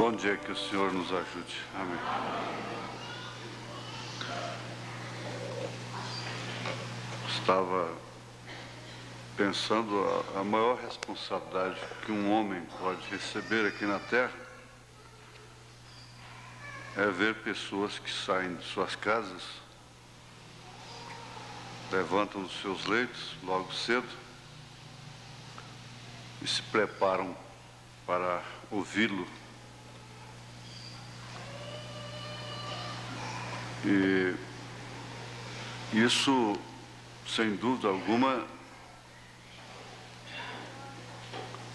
Bom dia, que o Senhor nos ajude. Amém. Estava pensando a maior responsabilidade que um homem pode receber aqui na terra é ver pessoas que saem de suas casas, levantam dos seus leitos logo cedo e se preparam para ouvi-lo. E isso, sem dúvida alguma,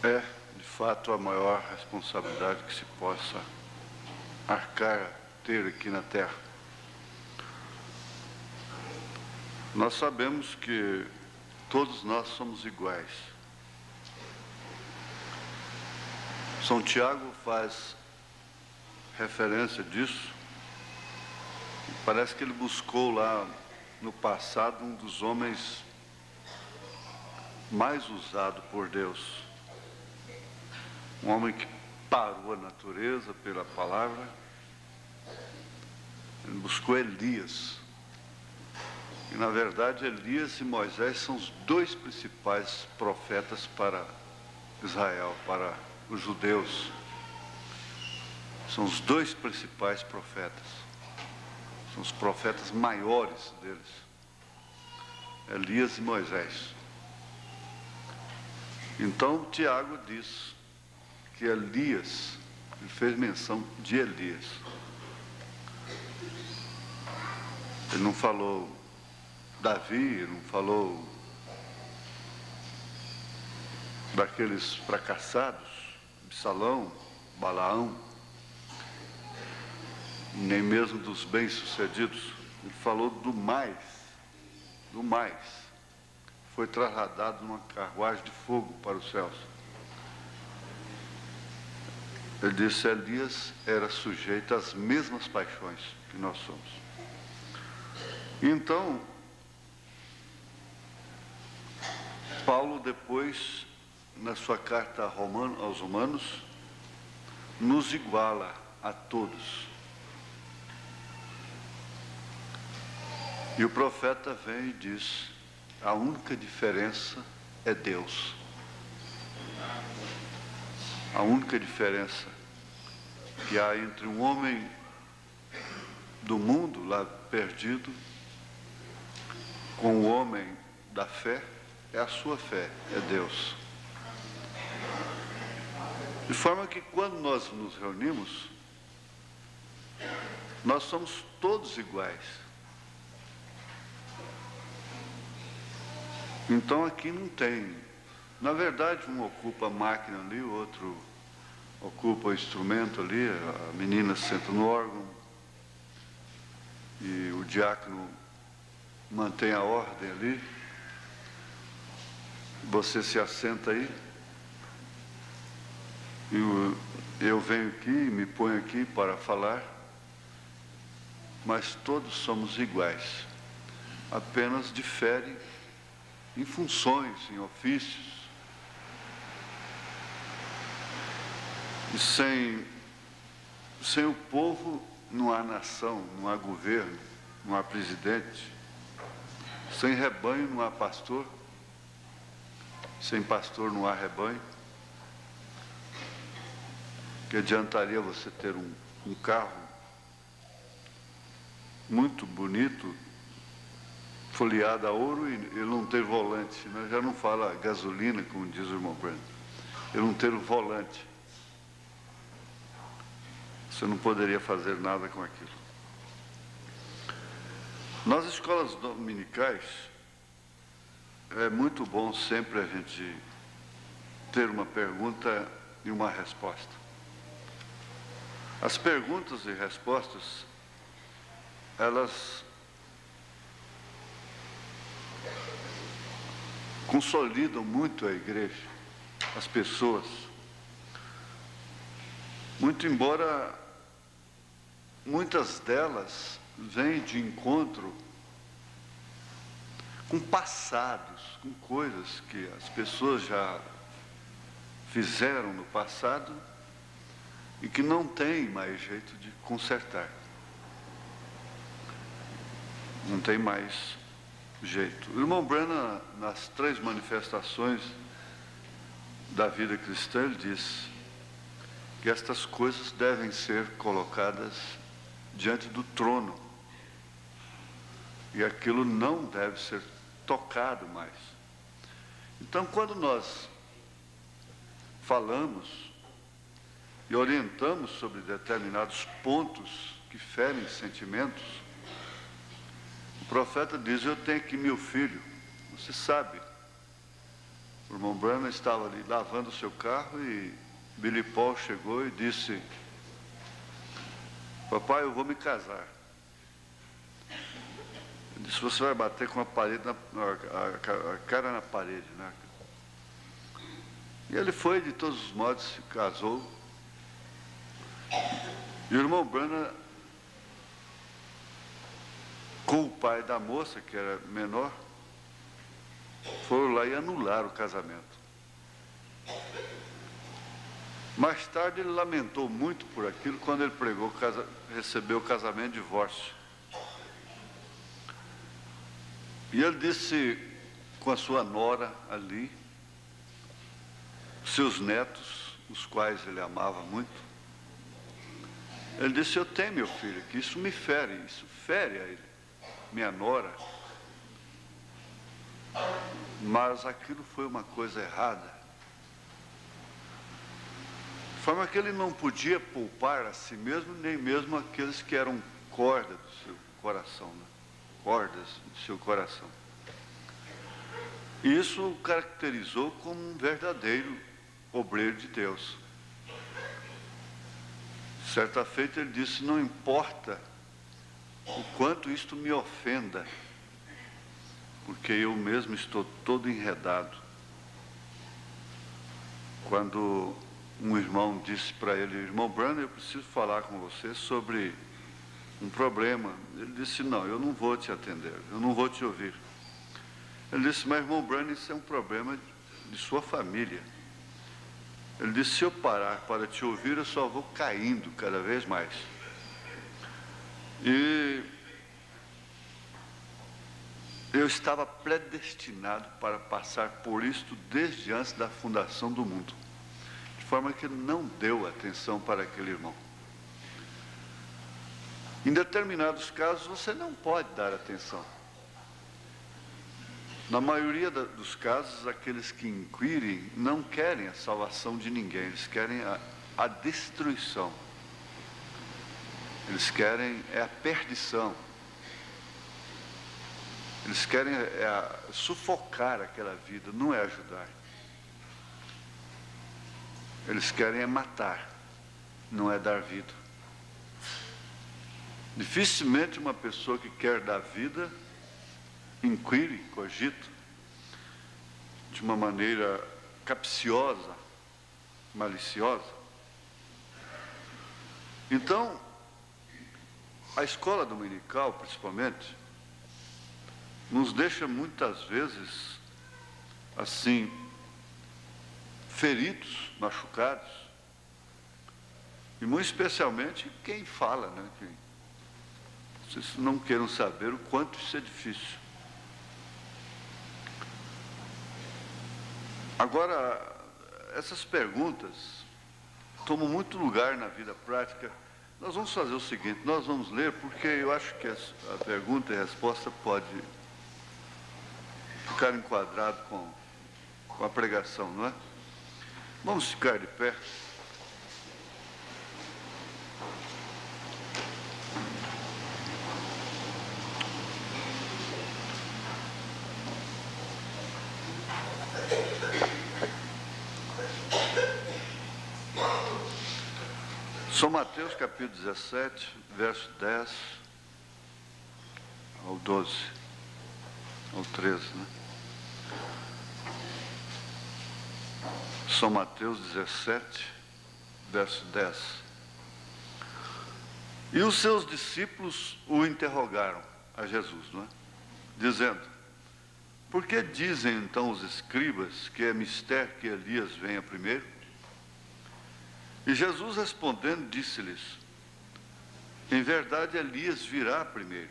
é, de fato, a maior responsabilidade que se possa arcar, ter aqui na Terra. Nós sabemos que todos nós somos iguais. São Tiago faz referência disso. Parece que ele buscou lá no passado um dos homens mais usado por Deus. Um homem que parou a natureza pela palavra. Ele buscou Elias. E, na verdade, Elias e Moisés são os dois principais profetas para Israel, para os judeus. São os dois principais profetas. São os profetas maiores deles. Elias e Moisés. Então, Tiago diz que Elias, ele fez menção de Elias. Ele não falou Davi, ele não falou daqueles fracassados, Absalão, Balaão, nem mesmo dos bem-sucedidos. Ele falou do mais, foi trasladado numa carruagem de fogo para os céus. Ele disse que Elias era sujeito às mesmas paixões que nós somos. Então, Paulo depois, na sua carta aos Romanos, nos iguala a todos. E o profeta vem e diz: a única diferença é Deus. A única diferença que há entre um homem do mundo, lá perdido, com o homem da fé, é a sua fé, é Deus. De forma que quando nós nos reunimos, nós somos todos iguais. Então aqui não tem, na verdade, um ocupa a máquina ali, o outro ocupa o instrumento ali, a menina senta no órgão e o diácono mantém a ordem ali, você se assenta aí, e eu venho aqui, me ponho aqui para falar, mas todos somos iguais, apenas diferem em funções, em ofícios. E sem o povo não há nação, não há governo, não há presidente. Sem rebanho não há pastor. Sem pastor não há rebanho. Que adiantaria você ter um carro muito bonito, folheado a ouro, e ele não ter volante, né? Já não fala gasolina, como diz o irmão Breno. Ele não ter o volante. Você não poderia fazer nada com aquilo. Nas escolas dominicais, é muito bom sempre a gente ter uma pergunta e uma resposta. As perguntas e respostas, elas consolidam muito a igreja, as pessoas. Muito embora muitas delas venham de encontro com passados, com coisas que as pessoas já fizeram no passado e que não tem mais jeito de consertar. Não tem mais jeito. O irmão Branham, nas 3 manifestações da vida cristã, ele diz que estas coisas devem ser colocadas diante do trono. E aquilo não deve ser tocado mais. Então, quando nós falamos e orientamos sobre determinados pontos que ferem sentimentos, o profeta diz: eu tenho aqui meu filho. Você sabe, o irmão Branham estava ali lavando o seu carro e Billy Paul chegou e disse: papai, eu vou me casar. Ele disse: você vai bater com a parede, a cara na parede, né? E ele foi, de todos os modos, se casou. E o irmão Branham, com o pai da moça, que era menor, foram lá e anularam o casamento. Mais tarde ele lamentou muito por aquilo quando ele pregou, recebeu o casamento de divórcio. E ele disse, com a sua nora ali, seus netos, os quais ele amava muito, ele disse: eu tenho meu filho, que isso me fere, isso fere a ele, minha nora. Mas aquilo foi uma coisa errada. De forma que ele não podia poupar a si mesmo, nem mesmo aqueles que eram corda do seu coração, né? Cordas do seu coração. Isso o caracterizou como um verdadeiro obreiro de Deus. Certa feita ele disse: não importa o quanto isto me ofenda, porque eu mesmo estou todo enredado. Quando um irmão disse para ele: irmão Branham, eu preciso falar com você sobre um problema. Ele disse: não, eu não vou te atender, eu não vou te ouvir. Ele disse: mas irmão Branham, isso é um problema de sua família. Ele disse: se eu parar para te ouvir, eu só vou caindo cada vez mais. E eu estava predestinado para passar por isto desde antes da fundação do mundo. De forma que ele não deu atenção para aquele irmão. Em determinados casos, você não pode dar atenção. Na maioria dos casos, aqueles que inquirem não querem a salvação de ninguém, eles querem a destruição. Eles querem a perdição. Eles querem sufocar aquela vida, não é ajudar. Eles querem matar, não é dar vida. Dificilmente uma pessoa que quer dar vida inquire, cogita, de uma maneira capciosa, maliciosa. Então, a escola dominical, principalmente, nos deixa muitas vezes, assim, feridos, machucados, e muito especialmente quem fala, né? Vocês não queiram saber o quanto isso é difícil. Agora, essas perguntas tomam muito lugar na vida prática. Nós vamos fazer o seguinte: nós vamos ler, porque eu acho que a pergunta e a resposta pode ficar enquadrado com a pregação, não é? Vamos ficar de pé. São Mateus capítulo 17, verso 10 ao 12, ao 13, né? São Mateus 17, verso 10. E os seus discípulos o interrogaram a Jesus, não é? Dizendo: por que dizem então os escribas que é mister que Elias venha primeiro? E Jesus respondendo, disse-lhes: em verdade, Elias virá primeiro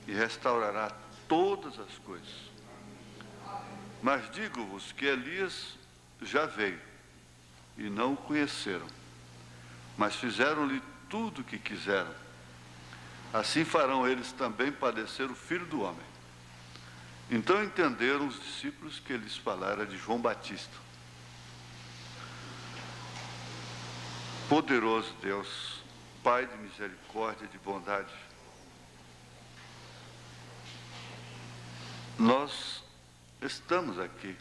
e restaurará todas as coisas. Mas digo-vos que Elias já veio e não o conheceram, mas fizeram-lhe tudo o que quiseram. Assim farão eles também padecer o Filho do Homem. Então entenderam os discípulos que eles falaram de João Batista. Poderoso Deus, Pai de misericórdia e de bondade, nós estamos aqui,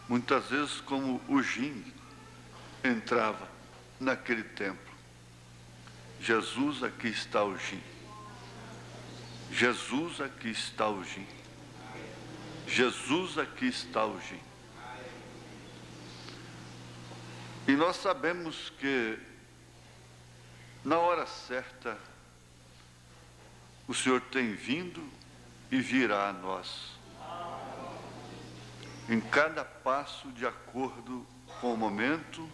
muitas vezes como o Jim entrava naquele templo. Jesus, aqui está o Jim. Jesus, aqui está o Jim. Jesus, aqui está o Jim. E nós sabemos que na hora certa o Senhor tem vindo e virá a nós, em cada passo de acordo com o momento,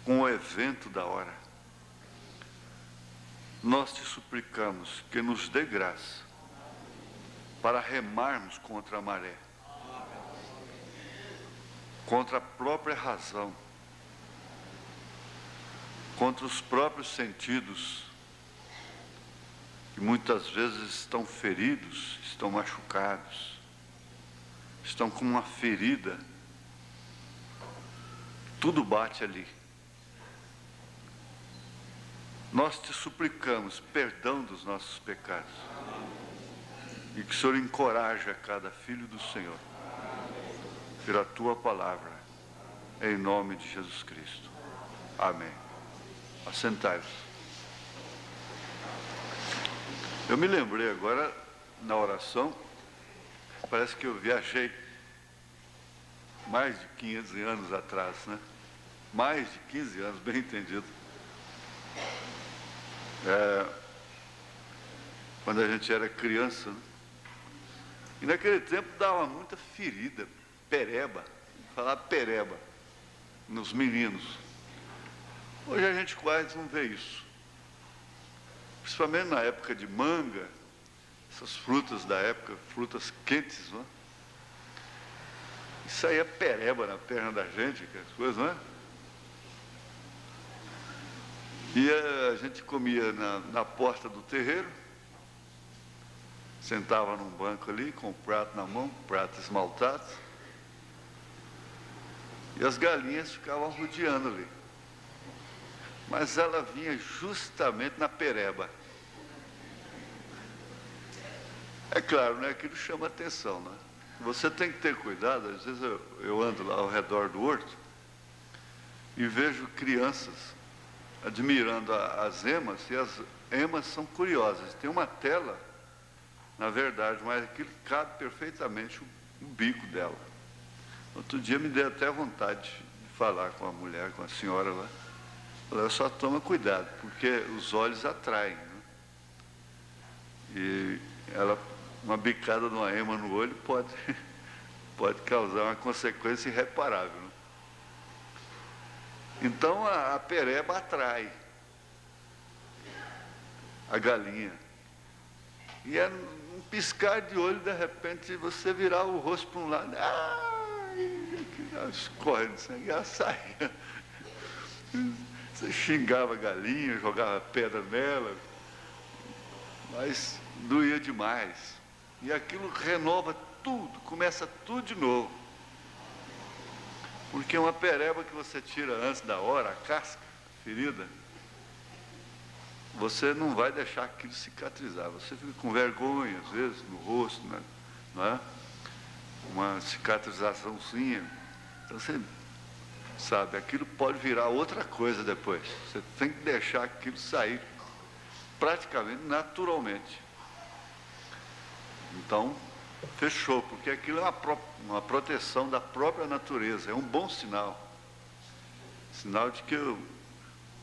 com o evento da hora. Nós te suplicamos que nos dê graça para remarmos contra a maré, contra a própria razão, contra os próprios sentidos, que muitas vezes estão feridos, estão machucados, estão com uma ferida, tudo bate ali. Nós te suplicamos perdão dos nossos pecados e que o Senhor encoraje a cada filho do Senhor pela tua palavra, em nome de Jesus Cristo. Amém. Assentai-vos. Eu me lembrei agora, na oração, parece que eu viajei mais de 15 anos atrás, né? Mais de 15 anos, bem entendido. Quando a gente era criança, né? E naquele tempo dava muita ferida, pereba, falar pereba, nos meninos. Hoje a gente quase não vê isso. Principalmente na época de manga, essas frutas da época, frutas quentes, não é? Isso aí é pereba na perna da gente, que as coisas, não é? E a gente comia na porta do terreiro, sentava num banco ali, com o prato na mão, prato esmaltado, e as galinhas ficavam rodeando ali. Mas ela vinha justamente na pereba. É claro, né? Aquilo chama atenção, né? Você tem que ter cuidado. Às vezes eu ando lá ao redor do horto e vejo crianças admirando as emas, e as emas são curiosas. Tem uma tela, na verdade, mas aquilo cabe perfeitamente o bico dela. Outro dia me deu até vontade de falar com a mulher, com a senhora lá. Ela só toma cuidado, porque os olhos atraem, né? E uma bicada de uma ema no olho pode causar uma consequência irreparável, né? Então a pereba atrai a galinha. E é um piscar de olho, de repente, você virar o rosto para um lado, escorrendo sangue, ela saia. Você xingava a galinha, jogava pedra nela, mas doía demais. E aquilo renova tudo, começa tudo de novo. Porque uma pereba que você tira antes da hora, a casca, a ferida, você não vai deixar aquilo cicatrizar. Você fica com vergonha, às vezes, no rosto, né? Não é? Uma cicatrizaçãozinha. Então você sabe, aquilo pode virar outra coisa depois. Você tem que deixar aquilo sair praticamente naturalmente. Então, fechou, porque aquilo é uma proteção da própria natureza, é um bom sinal. Sinal de que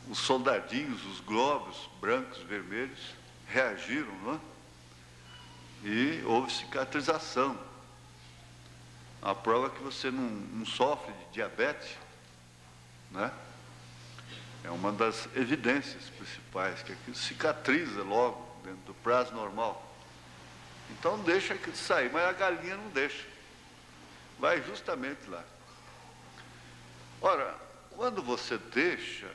os soldadinhos, os glóbulos brancos, vermelhos, reagiram, não é? E houve cicatrização. A prova é que você não sofre de diabetes, né? É uma das evidências principais, que aquilo cicatriza logo, dentro do prazo normal. Então deixa aquilo sair, mas a galinha não deixa. Vai justamente lá. Ora, quando você deixa,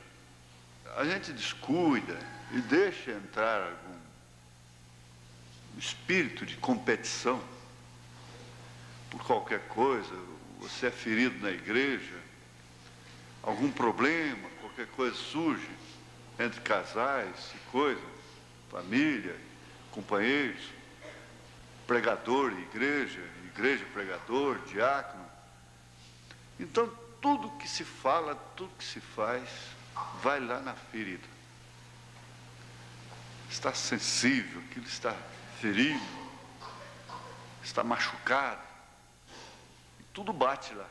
a gente descuida e deixa entrar algum espírito de competição por qualquer coisa, você é ferido na igreja, algum problema, qualquer coisa surge entre casais e coisa, família, companheiros, pregador e igreja, igreja pregador, diácono. Então, tudo que se fala, tudo que se faz, vai lá na ferida. Está sensível, aquilo está ferido, está machucado, e tudo bate lá.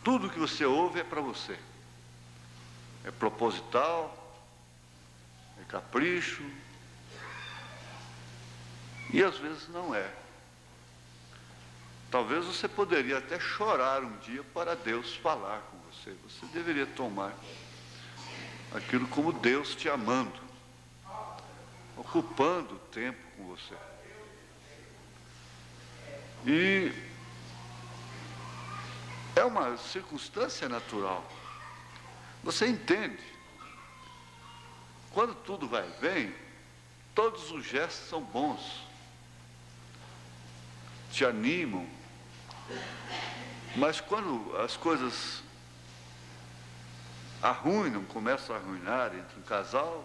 Tudo que você ouve é para você. É proposital, é capricho, e às vezes não é. Talvez você poderia até chorar um dia para Deus falar com você. Você deveria tomar aquilo como Deus te amando, ocupando o tempo com você. E é uma circunstância natural. Você entende? Quando tudo vai bem, todos os gestos são bons, te animam. Mas quando as coisas arruinam, começam a arruinar entre um casal,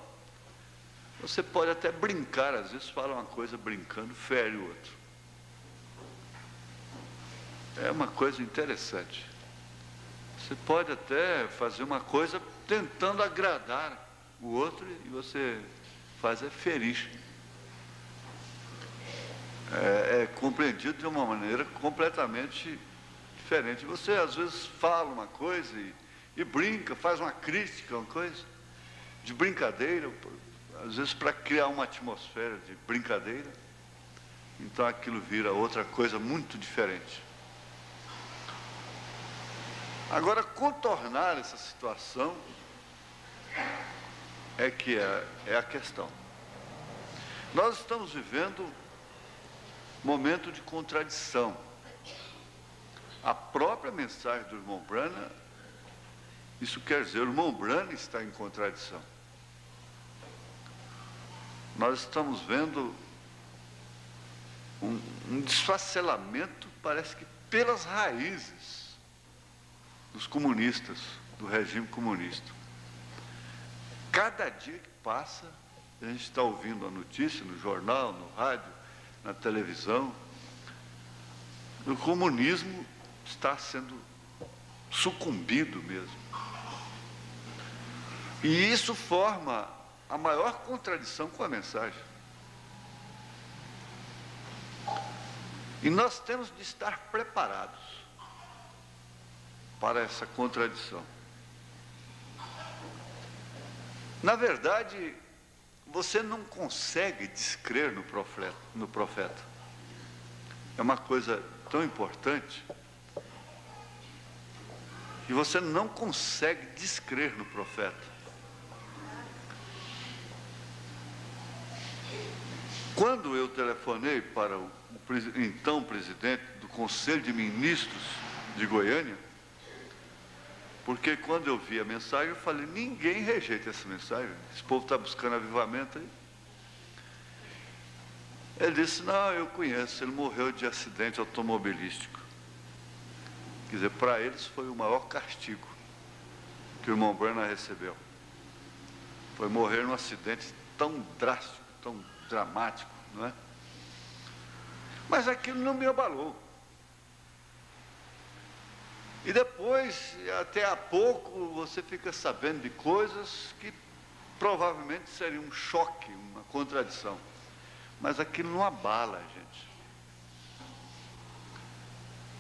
você pode até brincar, às vezes fala uma coisa brincando, fere o outro. É uma coisa interessante. Você pode até fazer uma coisa tentando agradar o outro e você faz ferir. É compreendido de uma maneira completamente diferente. Você às vezes fala uma coisa e brinca, faz uma crítica, uma coisa de brincadeira, às vezes para criar uma atmosfera de brincadeira, então aquilo vira outra coisa muito diferente. Agora, contornar essa situação é que é a questão. Nós estamos vivendo momento de contradição. A própria mensagem do irmão Branham, isso quer dizer, o irmão Branham está em contradição. Nós estamos vendo um desfacelamento, parece que pelas raízes dos comunistas, do regime comunista. Cada dia que passa, a gente está ouvindo a notícia no jornal, no rádio, na televisão, o comunismo está sendo sucumbido mesmo. E isso forma a maior contradição com a mensagem. E nós temos de estar preparados para essa contradição. Na verdade, você não consegue descrer no profeta. É uma coisa tão importante que você não consegue descrer no profeta. Quando eu telefonei para o então presidente do Conselho de Ministros de Goiânia, porque quando eu vi a mensagem, eu falei, ninguém rejeita essa mensagem, esse povo está buscando avivamento aí. Ele disse, não, eu conheço, ele morreu de acidente automobilístico. Quer dizer, para eles foi o maior castigo que o irmão Branham recebeu. Foi morrer num acidente tão drástico, tão dramático, não é? Mas aquilo não me abalou. E depois, até há pouco, você fica sabendo de coisas que provavelmente seriam um choque, uma contradição. Mas aquilo não abala a gente.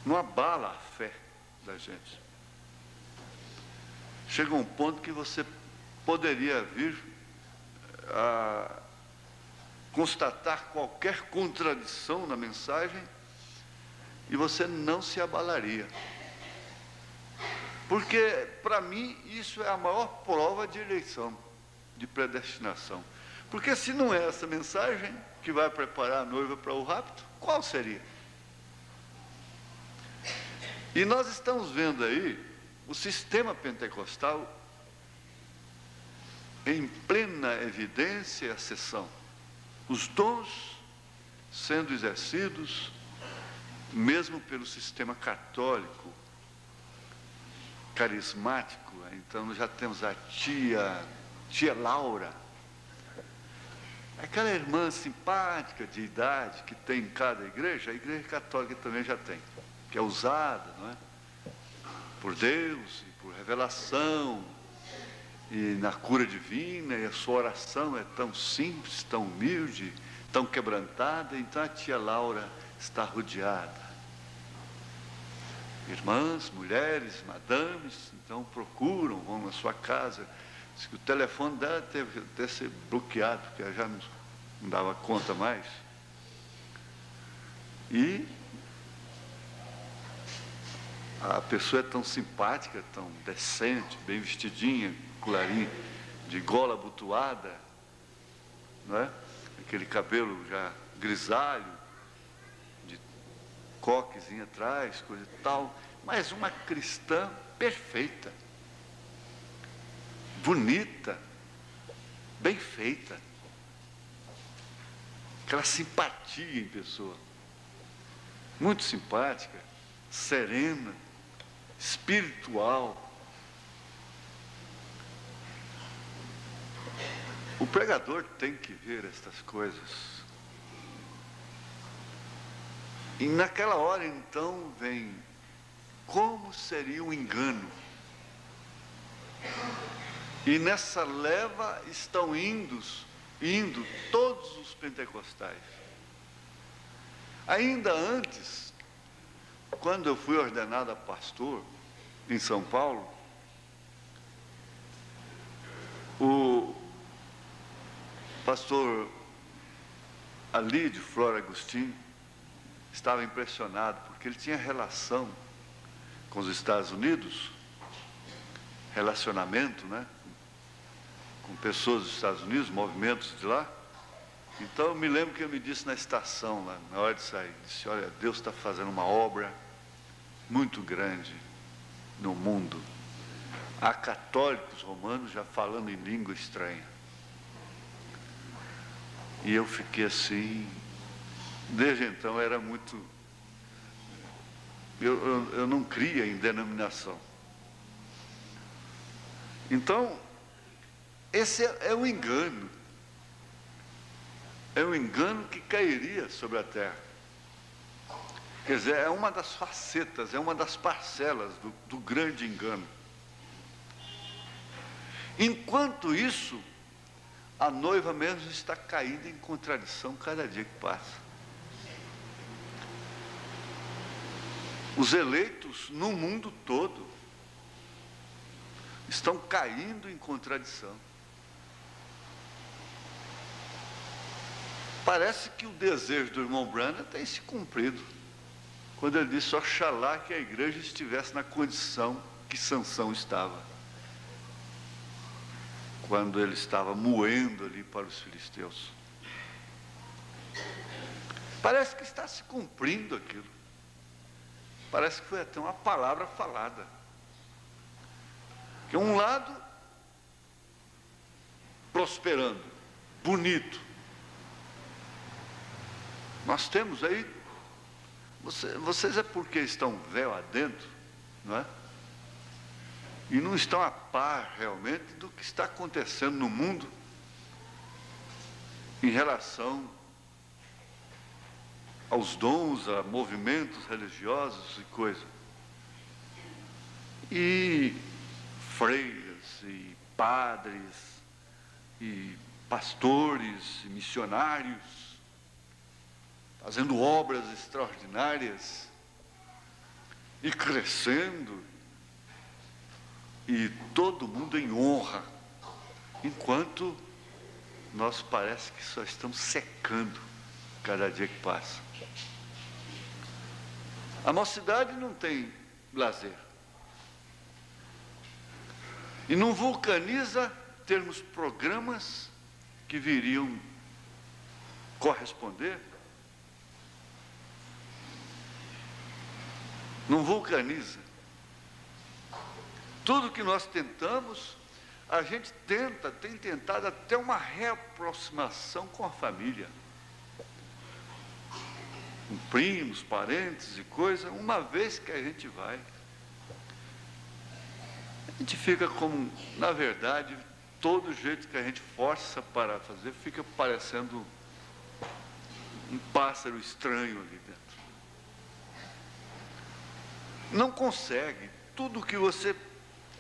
Não abala a fé da gente. Chega um ponto que você poderia vir a constatar qualquer contradição na mensagem e você não se abalaria. Porque, para mim, isso é a maior prova de eleição, de predestinação. Porque se não é essa mensagem que vai preparar a noiva para o rapto, qual seria? E nós estamos vendo aí o sistema pentecostal em plena evidência e acessão. Os dons sendo exercidos, mesmo pelo sistema católico, carismático. Então já temos a tia Laura, aquela irmã simpática de idade que tem em cada igreja, a igreja católica também já tem, que é usada, não é? Por Deus e por revelação e na cura divina, e a sua oração é tão simples, tão humilde, tão quebrantada. Então a tia Laura está rodeada. Irmãs, mulheres, madames, então procuram, vão na sua casa. Diz que o telefone dela teve até ser bloqueado, porque ela já não dava conta mais. E a pessoa é tão simpática, tão decente, bem vestidinha, colarinho de gola abotoada, não é? Aquele cabelo já grisalho, de coquezinho atrás, coisa e tal, mas uma cristã perfeita, bonita, bem feita, aquela simpatia em pessoa, muito simpática, serena, espiritual. O pregador tem que ver estas coisas. E naquela hora então vem como seria um engano. E nessa leva estão indo todos os pentecostais. Ainda antes, quando eu fui ordenado a pastor em São Paulo, o pastor Alídio Flora Agostinho estava impressionado, porque ele tinha relação com os Estados Unidos, relacionamento, né, com pessoas dos Estados Unidos, movimentos de lá. Então eu me lembro que ele me disse na estação, lá, na hora de sair, disse: olha, Deus está fazendo uma obra muito grande no mundo. Há católicos romanos já falando em língua estranha. E eu fiquei assim, desde então era muito... Eu não cria em denominação. Então, esse é um engano. É um engano que cairia sobre a terra. Quer dizer, é uma das facetas, é uma das parcelas do grande engano. Enquanto isso, a noiva mesmo está caindo em contradição cada dia que passa. Os eleitos no mundo todo estão caindo em contradição. Parece que o desejo do irmão Branham tem se cumprido, quando ele disse: oxalá que a igreja estivesse na condição que Sansão estava, quando ele estava moendo ali para os filisteus. Parece que está se cumprindo aquilo. Parece que foi até uma palavra falada. Que um lado prosperando, bonito. Nós temos aí, vocês é porque estão véu adentro, não é? E não estão a par realmente do que está acontecendo no mundo em relação aos dons, a movimentos religiosos e coisa. E freiras e padres e pastores e missionários fazendo obras extraordinárias e crescendo, e todo mundo em honra, enquanto nós parece que só estamos secando cada dia que passa. A mocidade não tem lazer. E não vulcaniza termos programas que viriam corresponder. Não vulcaniza. Tudo que nós tentamos, a gente tem tentado até uma reaproximação com a família. Com primos, parentes e coisa, uma vez que a gente vai. A gente fica como, na verdade, todo jeito que a gente força para fazer, fica parecendo um pássaro estranho ali dentro. Não consegue. Tudo que você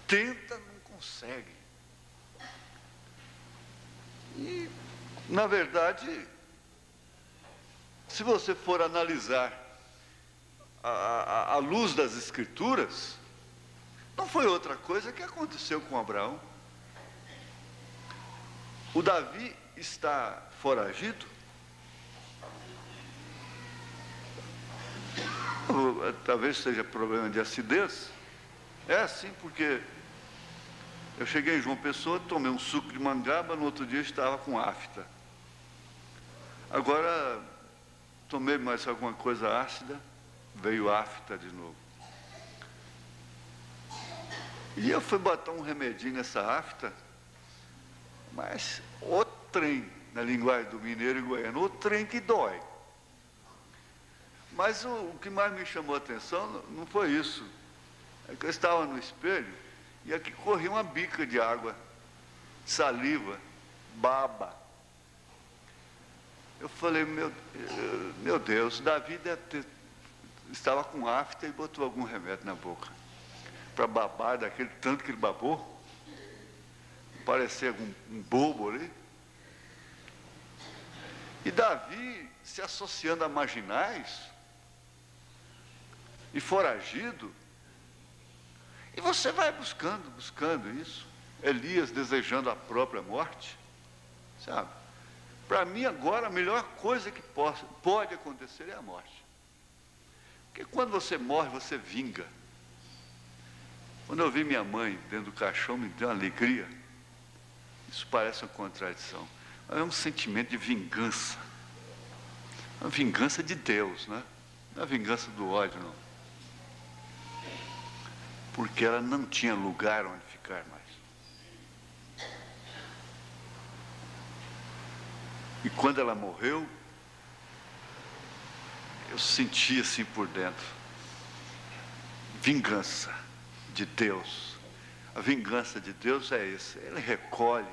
tenta, não consegue. E, na verdade, se você for analisar a luz das Escrituras, não foi outra coisa que aconteceu com Abraão. O Davi está foragido. Talvez seja problema de acidez. É assim porque eu cheguei em João Pessoa, tomei um suco de mangaba, no outro dia estava com afta. Agora tomei mais alguma coisa ácida, veio afta de novo. E eu fui botar um remedinho nessa afta, mas o trem, na linguagem do mineiro e goiano, o trem que dói. Mas o que mais me chamou a atenção não foi isso. É que eu estava no espelho e aqui corria uma bica de água, saliva, baba. Eu falei, meu Deus, Davi estava com afta e botou algum remédio na boca. Para babar daquele tanto que ele babou. Parecia um bobo ali. E Davi se associando a marginais e foragido. E você vai buscando isso. Elias desejando a própria morte. Sabe? Para mim agora a melhor coisa que pode acontecer é a morte. Porque quando você morre, você vinga. Quando eu vi minha mãe dentro do caixão, me deu uma alegria. Isso parece uma contradição. Mas é um sentimento de vingança. Uma vingança de Deus, né? Não é a vingança do ódio, não. Porque ela não tinha lugar onde ficar mais. E quando ela morreu, eu senti assim por dentro. Vingança de Deus. A vingança de Deus é essa. Ele recolhe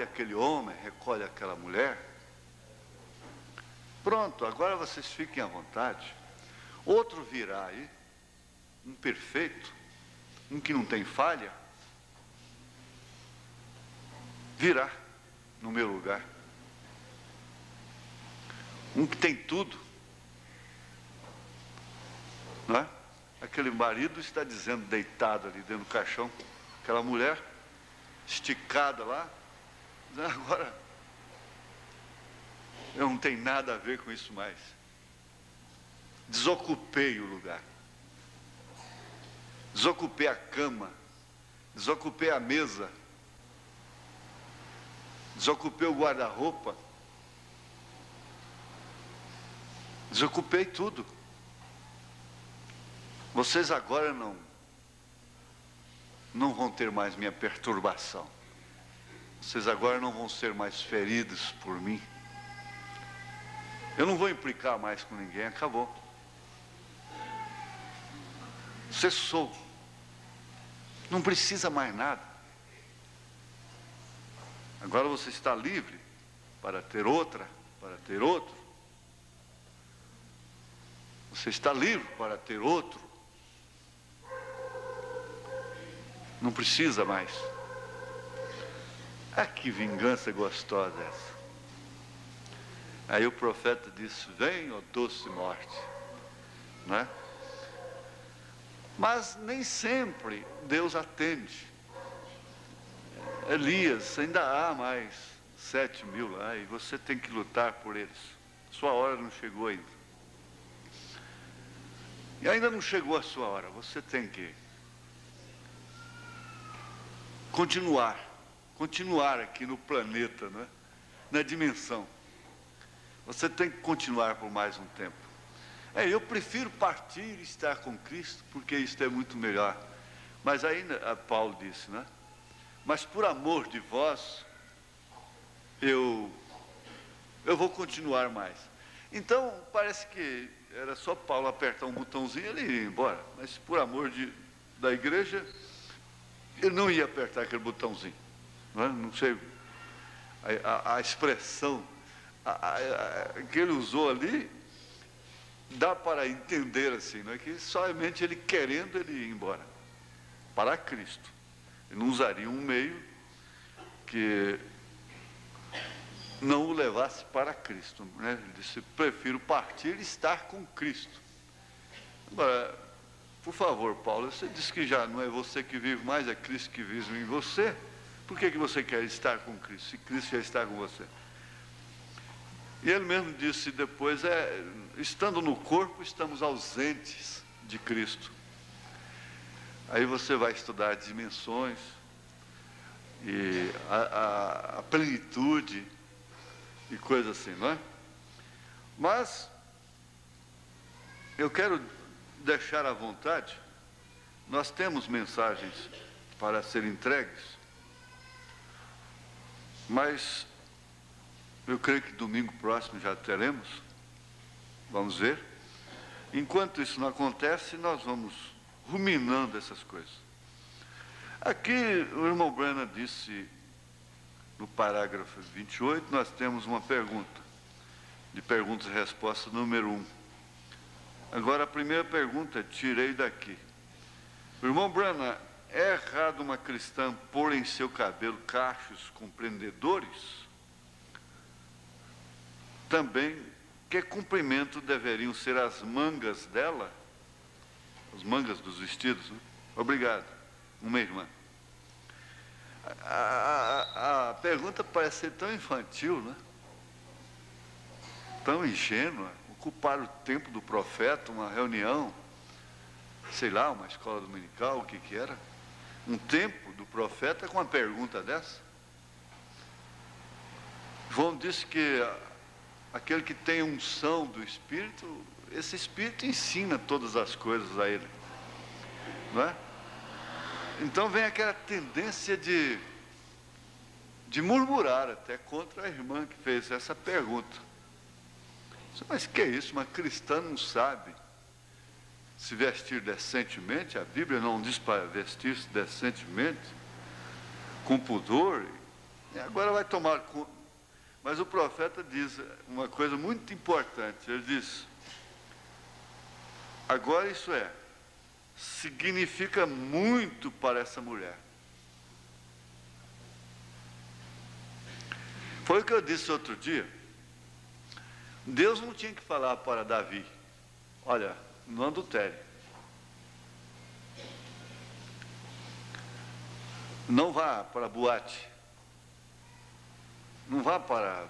aquele homem, recolhe aquela mulher. Pronto, agora vocês fiquem à vontade. Outro virá aí, um perfeito, um que não tem falha, virá no meu lugar. Um que tem tudo, não é? Aquele marido está dizendo, deitado ali dentro do caixão, aquela mulher esticada lá, dizendo, agora eu não tenho nada a ver com isso mais. Desocupei o lugar. Desocupei a cama. Desocupei a mesa. Desocupei o guarda-roupa. Desocupei tudo. Vocês agora não vão ter mais minha perturbação. Vocês agora não vão ser mais feridos por mim. Eu não vou implicar mais com ninguém, acabou. Cessou. Não precisa mais nada. Agora você está livre para ter outra, para ter outro. Você está livre para ter outro. Não precisa mais. Ah, que vingança gostosa essa. Aí o profeta disse, vem, ó doce morte. Não é? Mas nem sempre Deus atende. Elias, ainda há mais 7.000 lá e você tem que lutar por eles. Sua hora não chegou ainda. E ainda não chegou a sua hora, você tem que continuar aqui no planeta, né? Na dimensão. Você tem que continuar por mais um tempo. Eu prefiro partir e estar com Cristo, porque isto é muito melhor. Mas ainda, Paulo disse, né? Mas por amor de vós, eu vou continuar mais. Então, parece que era só Paulo apertar um botãozinho e ele ia embora. Mas por amor da igreja, ele não ia apertar aquele botãozinho. Não sei, a expressão que ele usou ali, dá para entender assim, não é que somente ele querendo, ele ia embora para Cristo. Ele não usaria um meio que não o levasse para Cristo, né? Ele disse, prefiro partir e estar com Cristo. Agora, por favor, Paulo, você disse que já não é você que vive mais, é Cristo que vive em você. Por que você quer estar com Cristo, se Cristo já está com você? E ele mesmo disse depois, estando no corpo, estamos ausentes de Cristo. Aí você vai estudar as dimensões e a plenitude e coisas assim, não é? Mas eu quero deixar à vontade, nós temos mensagens para serem entregues, mas eu creio que domingo próximo já teremos, vamos ver. Enquanto isso não acontece, nós vamos ruminando essas coisas. Aqui o irmão Branham disse, no parágrafo 28, nós temos uma pergunta, de perguntas e respostas número 1. Agora a primeira pergunta, tirei daqui. O irmão Branham, é errado uma cristã pôr em seu cabelo cachos com prendedores? Também, que comprimento deveriam ser as mangas dela? As mangas dos vestidos, né? Obrigado, uma irmã. A pergunta parece ser tão infantil, né? Tão ingênua. Ocupar o tempo do profeta, uma reunião, sei lá, uma escola dominical, o que era? Um tempo do profeta com uma pergunta dessa? João disse que aquele que tem unção do Espírito, esse Espírito ensina todas as coisas a ele, não é? Então vem aquela tendência de murmurar até contra a irmã que fez essa pergunta. Mas que é isso? Uma cristã não sabe se vestir decentemente? A Bíblia não diz para vestir-se decentemente, com pudor, e agora vai tomar conta. Mas o profeta diz uma coisa muito importante, ele diz, agora isso significa muito para essa mulher. Foi o que eu disse outro dia. Deus não tinha que falar para Davi, olha, não adultere, não vá para a boate, não vá para a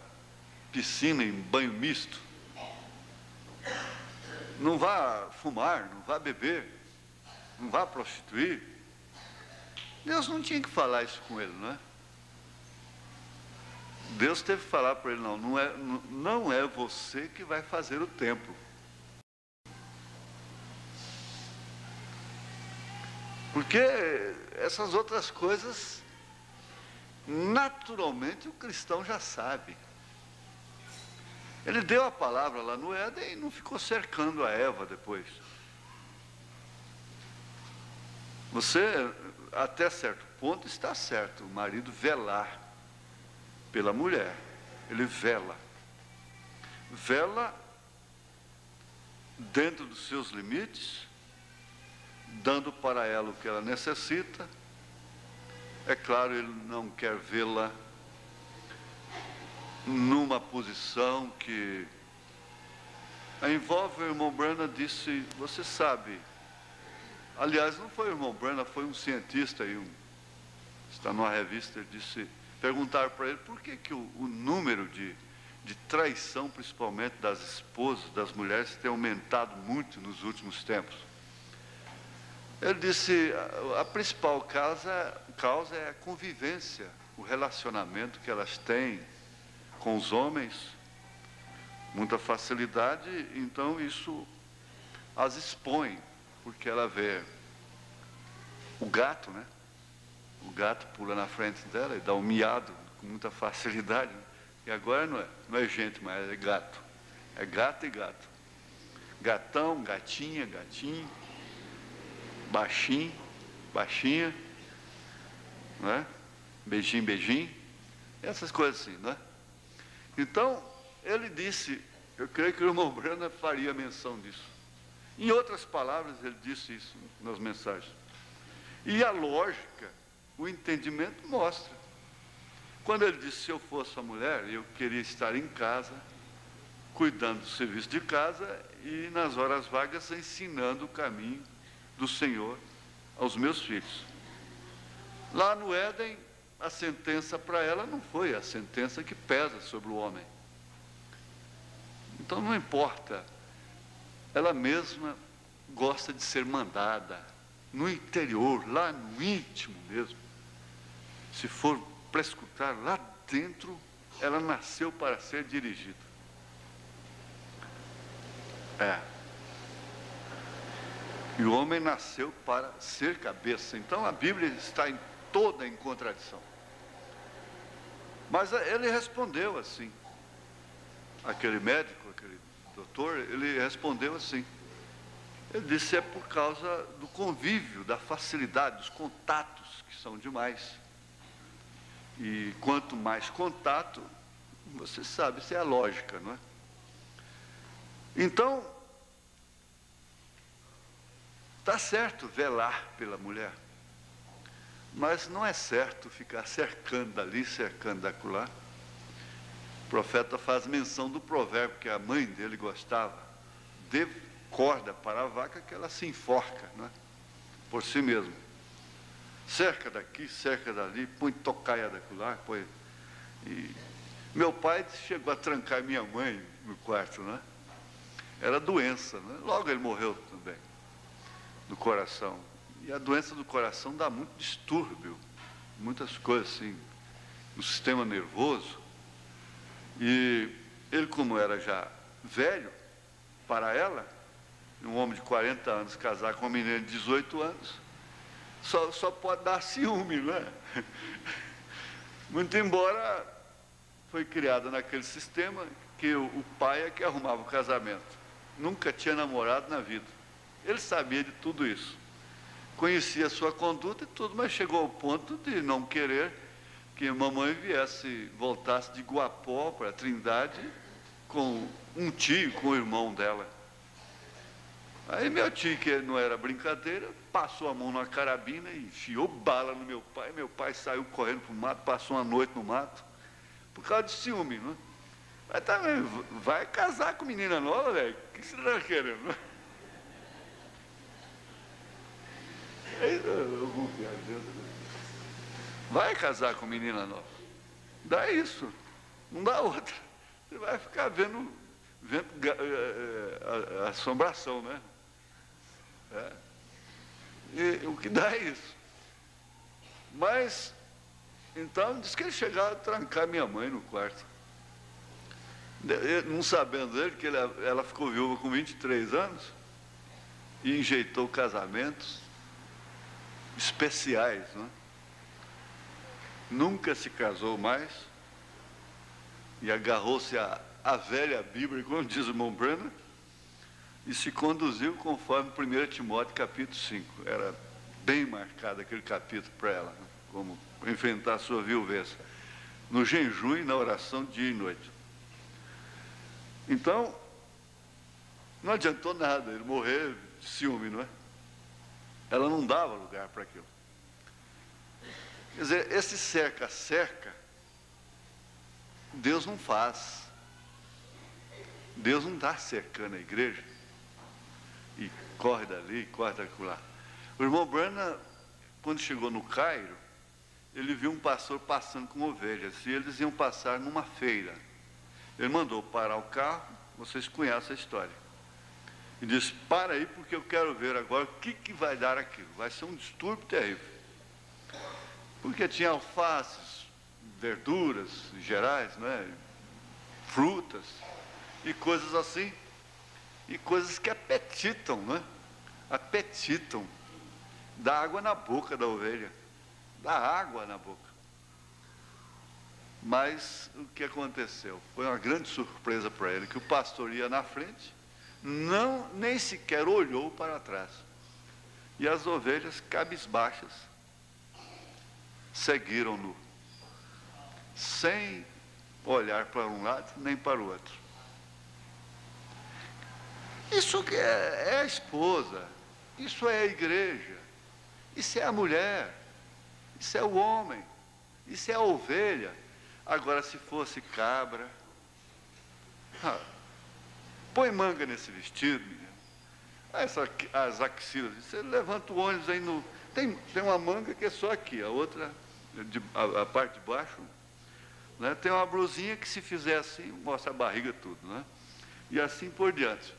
piscina em banho misto, não vá fumar, não vá beber, não vá prostituir. Deus não tinha que falar isso com ele, não é? Deus teve que falar para ele, não é você que vai fazer o templo. Porque essas outras coisas, naturalmente o cristão já sabe. Ele deu a palavra lá no Éden e não ficou cercando a Eva depois. Você, até certo ponto, está certo, o marido velar pela mulher, ele vela dentro dos seus limites, dando para ela o que ela necessita. É claro, ele não quer vê-la numa posição que envolve. O irmão Branham disse, você sabe, aliás, não foi o irmão Branham, foi um cientista aí, está numa revista, ele disse, perguntaram para ele por que o número de traição, principalmente das esposas, das mulheres, tem aumentado muito nos últimos tempos. Ele disse, a principal causa é a convivência, o relacionamento que elas têm com os homens, muita facilidade, então isso as expõe, porque ela vê o gato, né? O gato pula na frente dela e dá um miado com muita facilidade, né? E agora não é gente, mas é gato. É gato e gato. Gatão, gatinha, gatinho, baixinho, baixinha, né? Beijinho, beijinho, essas coisas assim, né? Então, ele disse, eu creio que o irmão Brana faria menção disso. Em outras palavras, ele disse isso nas mensagens. E a lógica, o entendimento mostra. Quando ele disse, se eu fosse a mulher, eu queria estar em casa, cuidando do serviço de casa e nas horas vagas ensinando o caminho do Senhor aos meus filhos. Lá no Éden, a sentença para ela não foi a sentença que pesa sobre o homem. Então não importa, ela mesma gosta de ser mandada, no interior, lá no íntimo mesmo. Se for para escutar lá dentro, ela nasceu para ser dirigida. E o homem nasceu para ser cabeça. Então a Bíblia está toda em contradição. Mas ele respondeu assim. Aquele médico, aquele doutor, ele respondeu assim. Ele disse, é por causa do convívio, da facilidade, dos contatos, que são demais. E quanto mais contato, você sabe, isso é a lógica, não é? Então, está certo velar pela mulher, mas não é certo ficar cercando dali, cercando daquela. O profeta faz menção do provérbio que a mãe dele gostava: dê corda para a vaca que ela se enforca, não é? Por si mesmo. Cerca daqui, cerca dali, põe tocaia daquela, põe. E meu pai chegou a trancar minha mãe no quarto, não é? Era doença, né? Logo ele morreu também, do coração. E a doença do coração dá muito distúrbio, muitas coisas assim, no sistema nervoso. E ele, como era já velho, para ela, um homem de 40 anos casar com uma menina de 18 anos, só pode dar ciúme, não é? Muito embora foi criada naquele sistema que o pai é que arrumava o casamento. Nunca tinha namorado na vida. Ele sabia de tudo isso. Conhecia a sua conduta e tudo, mas chegou ao ponto de não querer que a mamãe voltasse de Guapó para a Trindade com um tio, com o irmão dela. Aí meu tio, que não era brincadeira, passou a mão na carabina e enfiou bala no meu pai. Meu pai saiu correndo para o mato, passou uma noite no mato, por causa de ciúme, não é? Mas também, vai casar com menina nova, velho? O que você está querendo? Vai casar com menina nova. Dá isso, não dá outra. Você vai ficar vendo assombração, né? E o que dá é isso. Mas, então, disse que ele chegava a trancar minha mãe no quarto. Não sabendo ele que ela ficou viúva com 23 anos e enjeitou casamentos especiais, não é? Nunca se casou mais e agarrou-se à velha Bíblia, como diz o irmão Brana, e se conduziu conforme 1 Timóteo capítulo 5. Era bem marcado aquele capítulo para ela, né? Como enfrentar a sua viuvez, no jejum e na oração dia e noite. Então, não adiantou nada ele morrer de ciúme, não é? Ela não dava lugar para aquilo. Quer dizer, esse cerca-cerca, Deus não faz. Deus não está cercando a igreja e corre dali, corre daquilo lá. O irmão Brana, quando chegou no Cairo, ele viu um pastor passando com ovelhas e eles iam passar numa feira. Ele mandou parar o carro, vocês conhecem a história. E disse, para aí porque eu quero ver agora o que vai dar aquilo. Vai ser um distúrbio terrível. Porque tinha alfaces, verduras gerais, né? Frutas e coisas assim. E coisas que apetitam, né? Apetitam. Dá água na boca da ovelha. Dá água na boca. Mas o que aconteceu? Foi uma grande surpresa para ele, que o pastor ia na frente, nem sequer olhou para trás. E as ovelhas cabisbaixas seguiram-no, sem olhar para um lado nem para o outro. Isso que é a esposa, isso é a igreja, isso é a mulher, isso é o homem, isso é a ovelha. Agora, se fosse cabra, põe manga nesse vestido, menino. As axilas, você levanta o ônibus aí no... Tem uma manga que é só aqui, a outra, a parte de baixo, né? Tem uma blusinha que se fizer assim, mostra a barriga tudo, né? E assim por diante.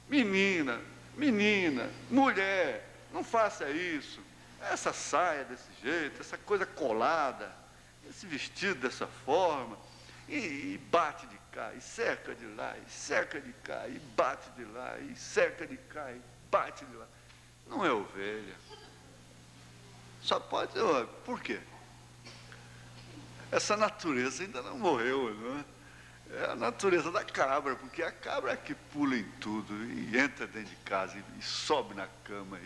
Menina, mulher, não faça isso. Essa saia desse jeito, essa coisa colada, esse vestido dessa forma, e bate de cá, e cerca de lá, e cerca de cá, e bate de lá, e cerca de cá, e bate de lá. Não é ovelha. Só pode ser ovelha. Por quê? Essa natureza ainda não morreu, não é? É a natureza da cabra, porque a cabra é que pula em tudo, e entra dentro de casa, e sobe na cama,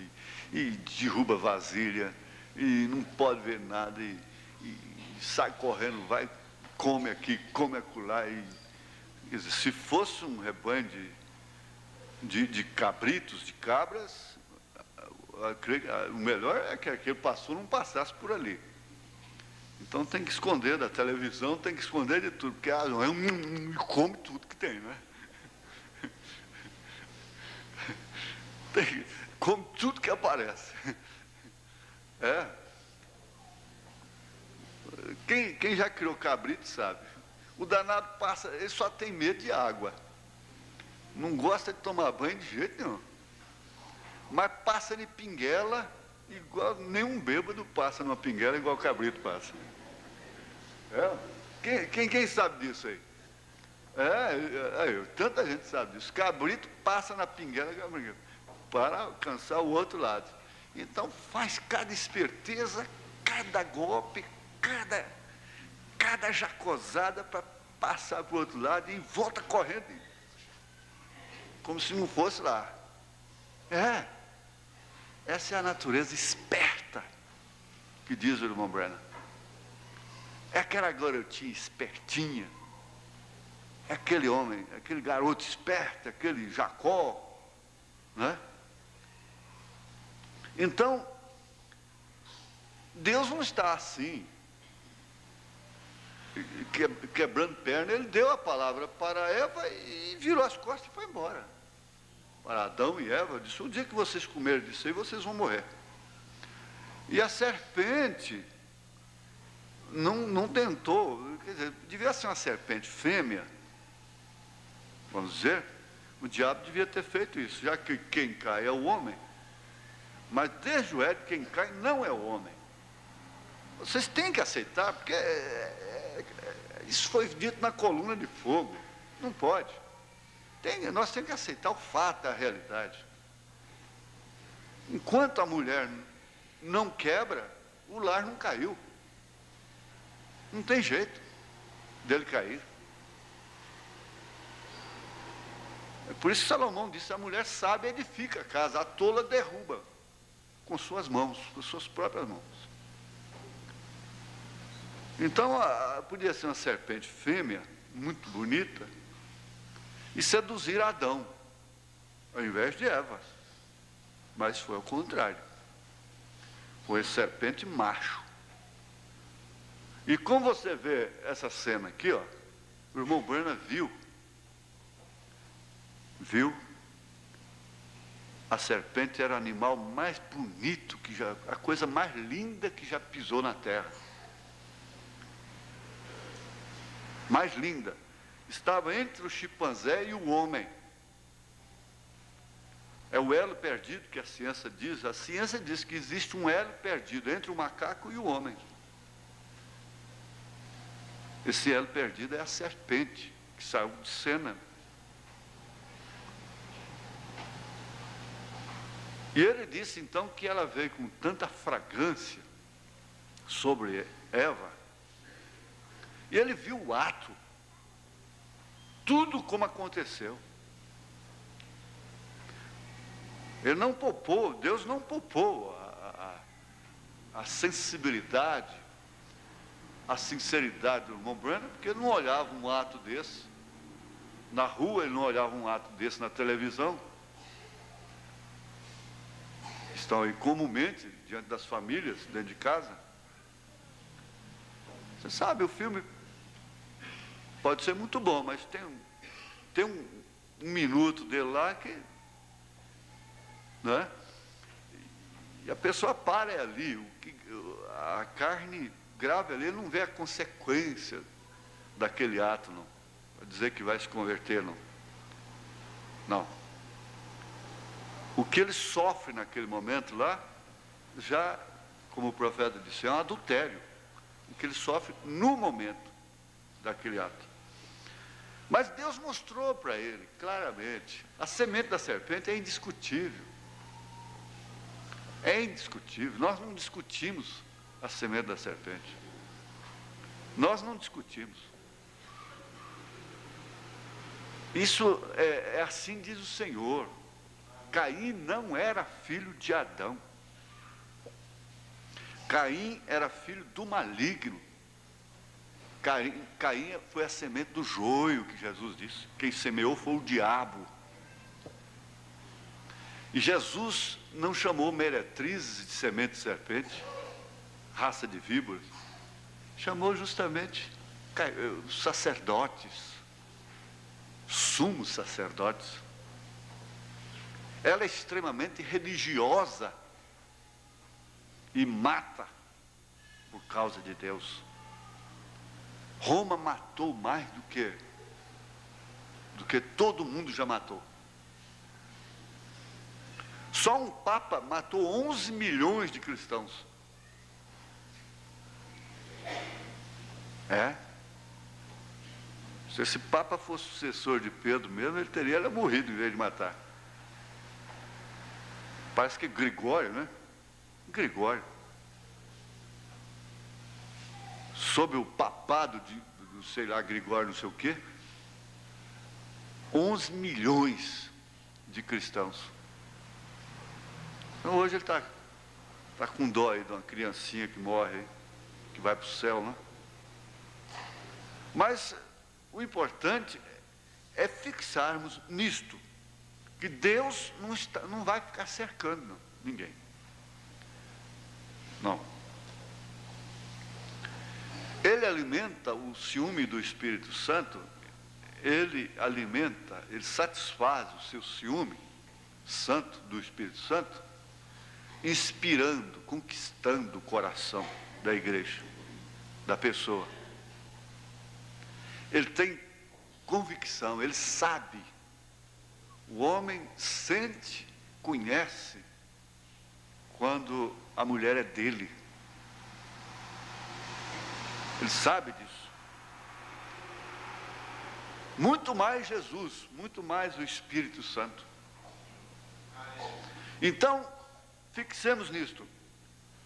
e derruba vasilha, e não pode ver nada, e sai correndo, vai, come aqui, come acolá. Quer dizer, se fosse um rebanho de cabritos, de cabras, o melhor é que aquele pastor não passasse por ali. Então tem que esconder da televisão, tem que esconder de tudo, porque come tudo que tem, né? Come tudo que aparece. Quem já criou cabrito sabe. O danado passa, ele só tem medo de água. Não gosta de tomar banho de jeito nenhum. Mas passa de pinguela, igual nenhum bêbado passa numa pinguela igual o cabrito passa. Quem sabe disso aí? Tanta gente sabe disso. Cabrito passa na pinguela para alcançar o outro lado. Então faz cada esperteza, cada golpe, cada jacosada para passar para o outro lado e volta correndo, como se não fosse lá. Essa é a natureza esperta que diz o irmão Branham. É aquela garotinha espertinha, é aquele homem, aquele garoto esperto, aquele Jacó, né? Então, Deus não está assim, quebrando perna. Ele deu a palavra para Eva e virou as costas e foi embora. Para Adão e Eva, disse, o dia que vocês comerem disso aí, vocês vão morrer. E a serpente não tentou, quer dizer, devia ser uma serpente fêmea, vamos dizer, o diabo devia ter feito isso, já que quem cai é o homem, mas desde o Éden quem cai não é o homem. Vocês têm que aceitar, porque isso foi dito na coluna de fogo, não pode. Nós temos que aceitar o fato, a realidade. Enquanto a mulher não quebra, o lar não caiu. Não tem jeito dele cair. É por isso que Salomão disse, a mulher sábia edifica a casa, a tola derruba com suas mãos, com suas próprias mãos. Então, podia ser uma serpente fêmea, muito bonita, e seduzir Adão, ao invés de Eva. Mas foi ao contrário. Foi serpente macho. E como você vê essa cena aqui, ó, o irmão Branham viu, a serpente era o animal mais bonito, a coisa mais linda que já pisou na terra. Mais linda. Estava entre o chimpanzé e o homem. É o elo perdido que a ciência diz. A ciência diz que existe um elo perdido entre o macaco e o homem. Esse elo perdido é a serpente que saiu de cena. E ele disse então que ela veio com tanta fragrância sobre Eva. E ele viu o ato, tudo como aconteceu. Ele não poupou, Deus não poupou a sensibilidade, a sinceridade do irmão Branham, porque ele não olhava um ato desse na rua, ele não olhava um ato desse na televisão. Estão aí comumente diante das famílias, dentro de casa. Você sabe, o filme pode ser muito bom, mas tem um minuto dele lá que, né? E a pessoa para ali, a carne grave ali, ele não vê a consequência daquele ato, não. Vai dizer que vai se converter, não. Não. O que ele sofre naquele momento lá, já, como o profeta disse, é um adultério. O que ele sofre no momento daquele ato. Mas Deus mostrou para ele, claramente, a semente da serpente é indiscutível. É indiscutível. Nós não discutimos a semente da serpente. Nós não discutimos. Isso é assim diz o Senhor. Caim não era filho de Adão. Caim era filho do maligno. Caim foi a semente do joio, que Jesus disse. Quem semeou foi o diabo. E Jesus não chamou meretrizes de semente de serpente, raça de víboras. Chamou justamente os sacerdotes, sumos sacerdotes. Ela é extremamente religiosa e mata por causa de Deus. Roma matou mais do que todo mundo já matou. Só um papa matou 11 milhões de cristãos. Se esse papa fosse sucessor de Pedro mesmo, ele teria morrido em vez de matar. Parece que Gregório, né? Gregório. Sob o papado de sei lá, Gregório não sei o quê, 11 milhões de cristãos. Então hoje ele está com dó aí de uma criancinha que morre, que vai para o céu, né? Mas o importante é fixarmos nisto, que Deus não vai ficar cercando ninguém. Não. Ele alimenta o ciúme do Espírito Santo, ele satisfaz o seu ciúme santo do Espírito Santo, inspirando, conquistando o coração da igreja, da pessoa. Ele tem convicção, ele sabe. O homem sente, conhece, quando a mulher é dele. Ele sabe disso. Muito mais Jesus, muito mais o Espírito Santo. Então, fixemos nisto.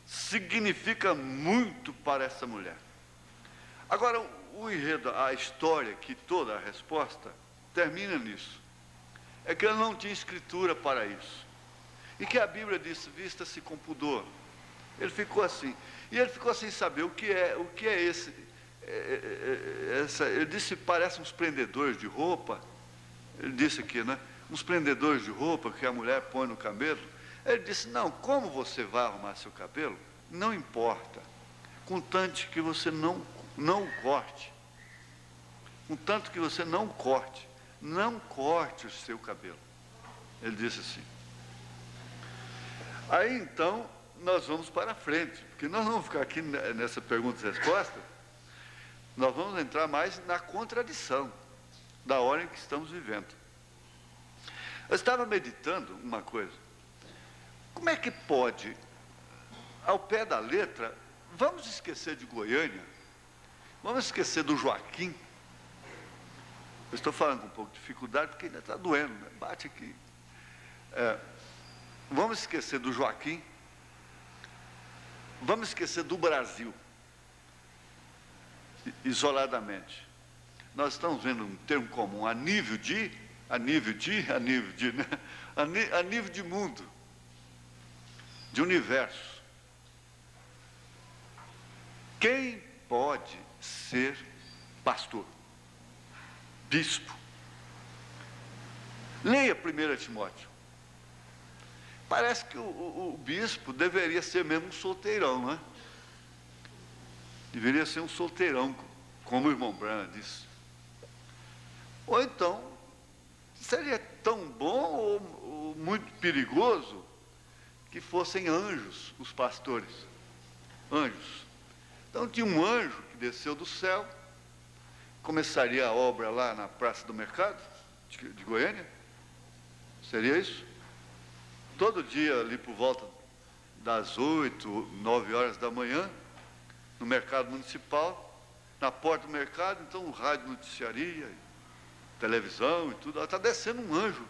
Significa muito para essa mulher. Agora, o enredo, a história, que toda a resposta termina nisso. É que ele não tinha escritura para isso. E que a Bíblia disse, vista-se com pudor. Ele ficou assim. E ele ficou sem saber o que é esse. Ele disse, parece uns prendedores de roupa. Ele disse aqui, né? Uns prendedores de roupa que a mulher põe no cabelo. Ele disse, não, como você vai arrumar seu cabelo? Não importa. Contanto que você não o corte. Contanto que você não corte. Não corte o seu cabelo. Ele disse assim. Aí então nós vamos para frente, porque nós não vamos ficar aqui nessa pergunta e resposta, nós vamos entrar mais na contradição da hora em que estamos vivendo. Eu estava meditando uma coisa. Como é que pode, ao pé da letra, vamos esquecer de Goiânia, vamos esquecer do Joaquim. Eu estou falando com um pouco de dificuldade, porque ainda está doendo, né? Bate aqui. Vamos esquecer do Joaquim, vamos esquecer do Brasil, isoladamente. Nós estamos vendo um termo comum, a nível de mundo, de universo. Quem pode ser pastor? Bispo? Leia 1 Timóteo. Parece que o bispo deveria ser mesmo um solteirão, não é? Deveria ser um solteirão, como o irmão Branham disse. Ou então, seria tão bom ou muito perigoso que fossem anjos os pastores. Anjos. Então tinha um anjo que desceu do céu, começaria a obra lá na Praça do Mercado, de Goiânia. Seria isso? Todo dia ali por volta das 8, 9 horas da manhã, no mercado municipal, na porta do mercado, então o rádio noticiaria, televisão e tudo, está descendo um anjo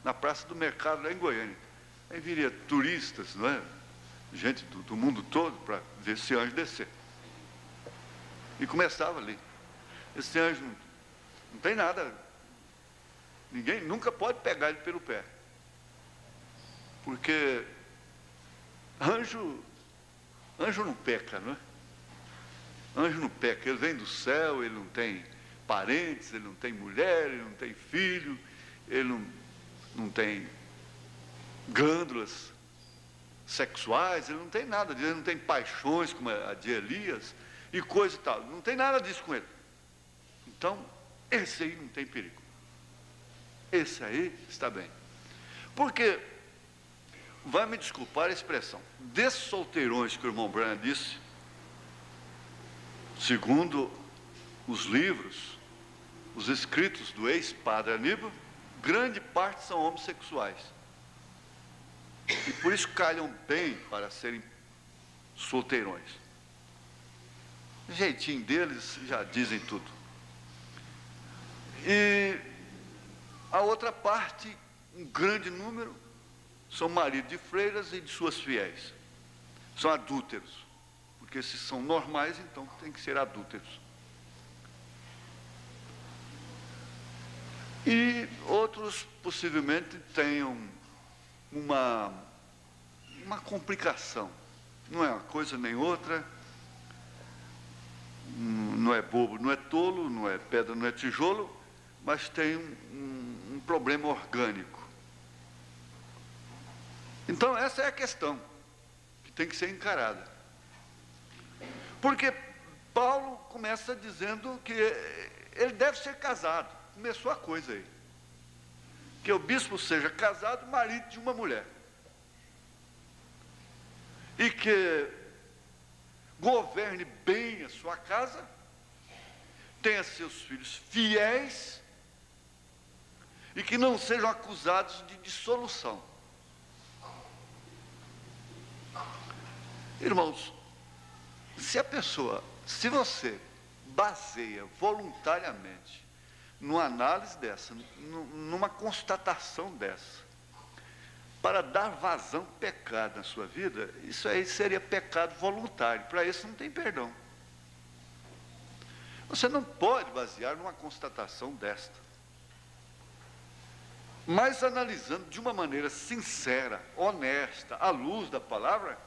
na Praça do Mercado lá em Goiânia. Aí viria turistas, não é? Gente do mundo todo para ver esse anjo descer. E começava ali. Esse anjo não tem nada, ninguém nunca pode pegar ele pelo pé. Porque anjo não peca, não é? Anjo não peca, ele vem do céu, ele não tem parentes, ele não tem mulher, ele não tem filho, ele não tem glândulas sexuais, ele não tem nada disso, ele não tem paixões como a de Elias e coisa e tal, não tem nada disso com ele. Então, esse aí não tem perigo. Esse aí está bem. Porque, vai me desculpar a expressão, desses solteirões que o irmão Branham disse, segundo os livros, os escritos do ex-padre Aníbal, grande parte são homossexuais. E por isso calham bem para serem solteirões. O jeitinho deles já dizem tudo. E a outra parte, um grande número, são maridos de freiras e de suas fiéis. São adúlteros. Porque se são normais, então tem que ser adúlteros. E outros possivelmente tenham uma complicação. Não é uma coisa nem outra, não é bobo, não é tolo, não é pedra, não é tijolo, mas tem um problema orgânico. Então essa é a questão que tem que ser encarada. Porque Paulo começa dizendo que ele deve ser casado. Começou a coisa aí. Que o bispo seja casado, marido de uma mulher. E que governe bem a sua casa, tenha seus filhos fiéis e que não sejam acusados de dissolução. Irmãos, se você baseia voluntariamente numa análise dessa, numa constatação dessa, para dar vazão ao pecado na sua vida, isso aí seria pecado voluntário. Para isso não tem perdão. Você não pode basear numa constatação desta. Mas analisando de uma maneira sincera, honesta, à luz da palavra,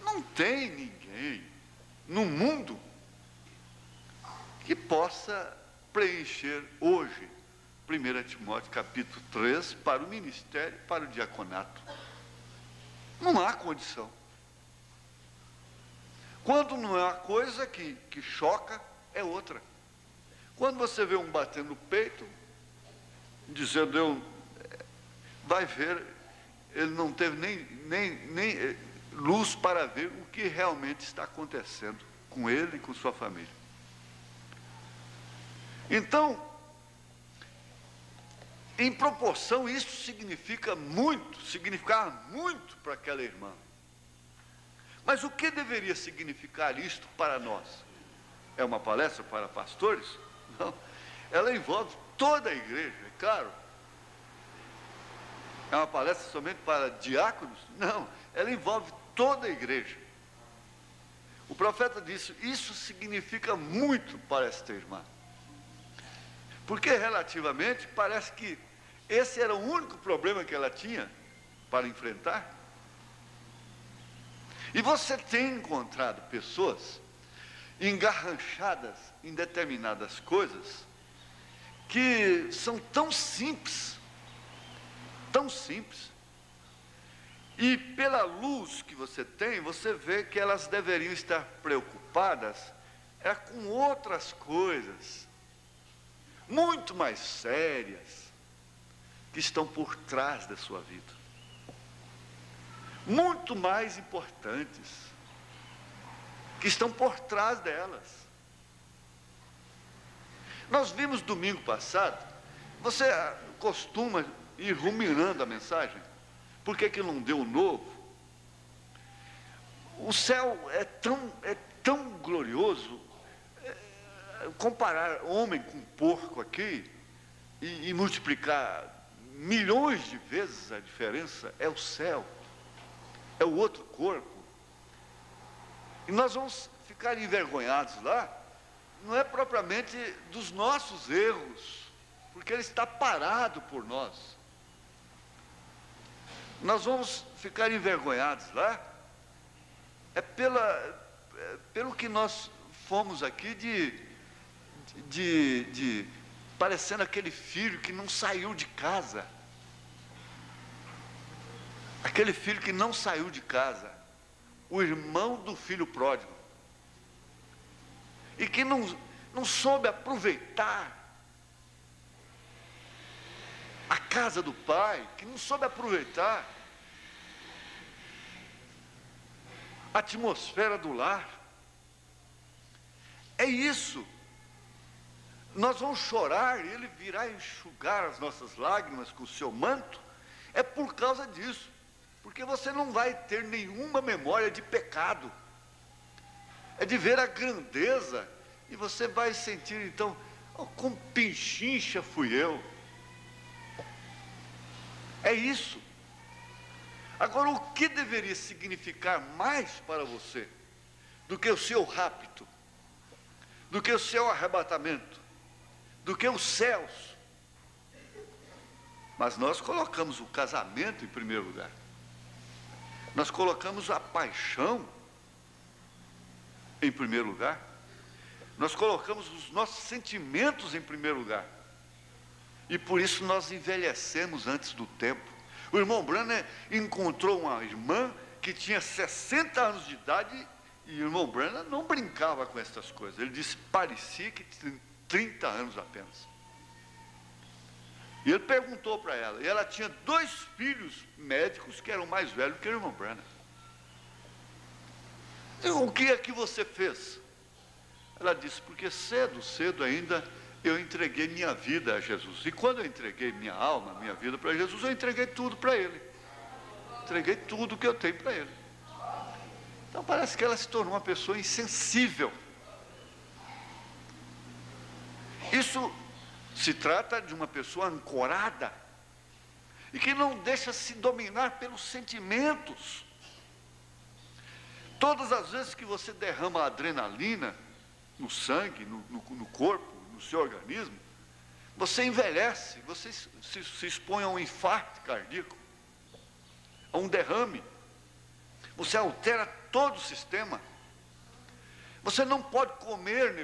não tem ninguém no mundo que possa preencher hoje 1 Timóteo capítulo 3 para o ministério, para o diaconato. Não há condição. Quando não é uma coisa que choca, é outra. Quando você vê um batendo no peito, dizendo, vai ver, ele não teve nem luz para ver o que realmente está acontecendo com ele e com sua família. Então, Em proporção, isso significava muito para aquela irmã. Mas o que deveria significar isto para nós? É uma palestra para pastores? Não. Ela envolve toda a igreja, é claro. É uma palestra somente para diáconos? Não, ela envolve toda a igreja. O profeta disse, isso significa muito para esta irmã. Porque relativamente parece que esse era o único problema que ela tinha para enfrentar. E você tem encontrado pessoas engarranchadas em determinadas coisas que são tão simples, e pela luz que você tem, você vê que elas deveriam estar preocupadas com outras coisas muito mais sérias que estão por trás da sua vida, muito mais importantes que estão por trás delas. Nós vimos domingo passado, você costuma ir ruminando a mensagem, por que não deu novo? O céu é tão glorioso, comparar homem com porco aqui e multiplicar milhões de vezes a diferença, é o céu, é o outro corpo. E nós vamos ficar envergonhados lá, não é propriamente dos nossos erros, porque ele está parado por nós. Nós vamos ficar envergonhados lá, pelo que nós fomos aqui parecendo aquele filho que não saiu de casa. Aquele filho que não saiu de casa, o irmão do filho pródigo, e que não soube aproveitar a casa do pai, que não soube aproveitar a atmosfera do lar. É isso. Nós vamos chorar e ele virá enxugar as nossas lágrimas com o seu manto. É por causa disso, porque você não vai ter nenhuma memória de pecado, é de ver a grandeza, e você vai sentir então, oh, como pinchincha fui eu. É isso. Agora, o que deveria significar mais para você do que o seu rapto, do que o seu arrebatamento, do que os céus? Mas nós colocamos o casamento em primeiro lugar, nós colocamos a paixão em primeiro lugar, nós colocamos os nossos sentimentos em primeiro lugar, e por isso nós envelhecemos antes do tempo. O irmão Branham encontrou uma irmã que tinha 60 anos de idade, e o irmão Branham não brincava com essas coisas. Ele disse, parecia que tinha 30 anos apenas. E ele perguntou para ela, e ela tinha 2 filhos médicos que eram mais velhos que o irmão Branham. O que é que você fez? Ela disse, porque cedo ainda eu entreguei minha vida a Jesus. E quando eu entreguei minha alma, minha vida para Jesus, eu entreguei tudo para Ele. Entreguei tudo que eu tenho para Ele. Então parece que ela se tornou uma pessoa insensível. Isso se trata de uma pessoa ancorada e que não deixa se dominar pelos sentimentos. Todas as vezes que você derrama adrenalina no sangue, no corpo, no seu organismo, você envelhece, você se expõe a um infarto cardíaco, a um derrame, você altera todo o sistema. Você não pode comer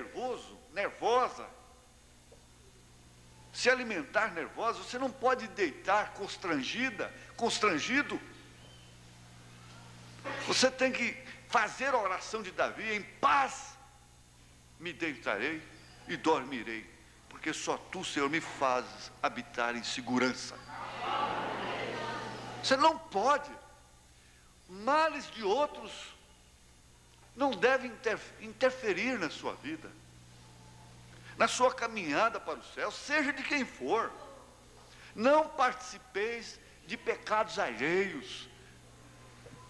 nervosa, se alimentar nervosa, você não pode deitar constrangido. Você tem que fazer a oração de Davi, em paz me deitarei e dormirei, porque só Tu, Senhor, me fazes habitar em segurança. Você não pode. Males de outros não devem interferir na sua vida, na sua caminhada para o céu, seja de quem for. Não participeis de pecados alheios.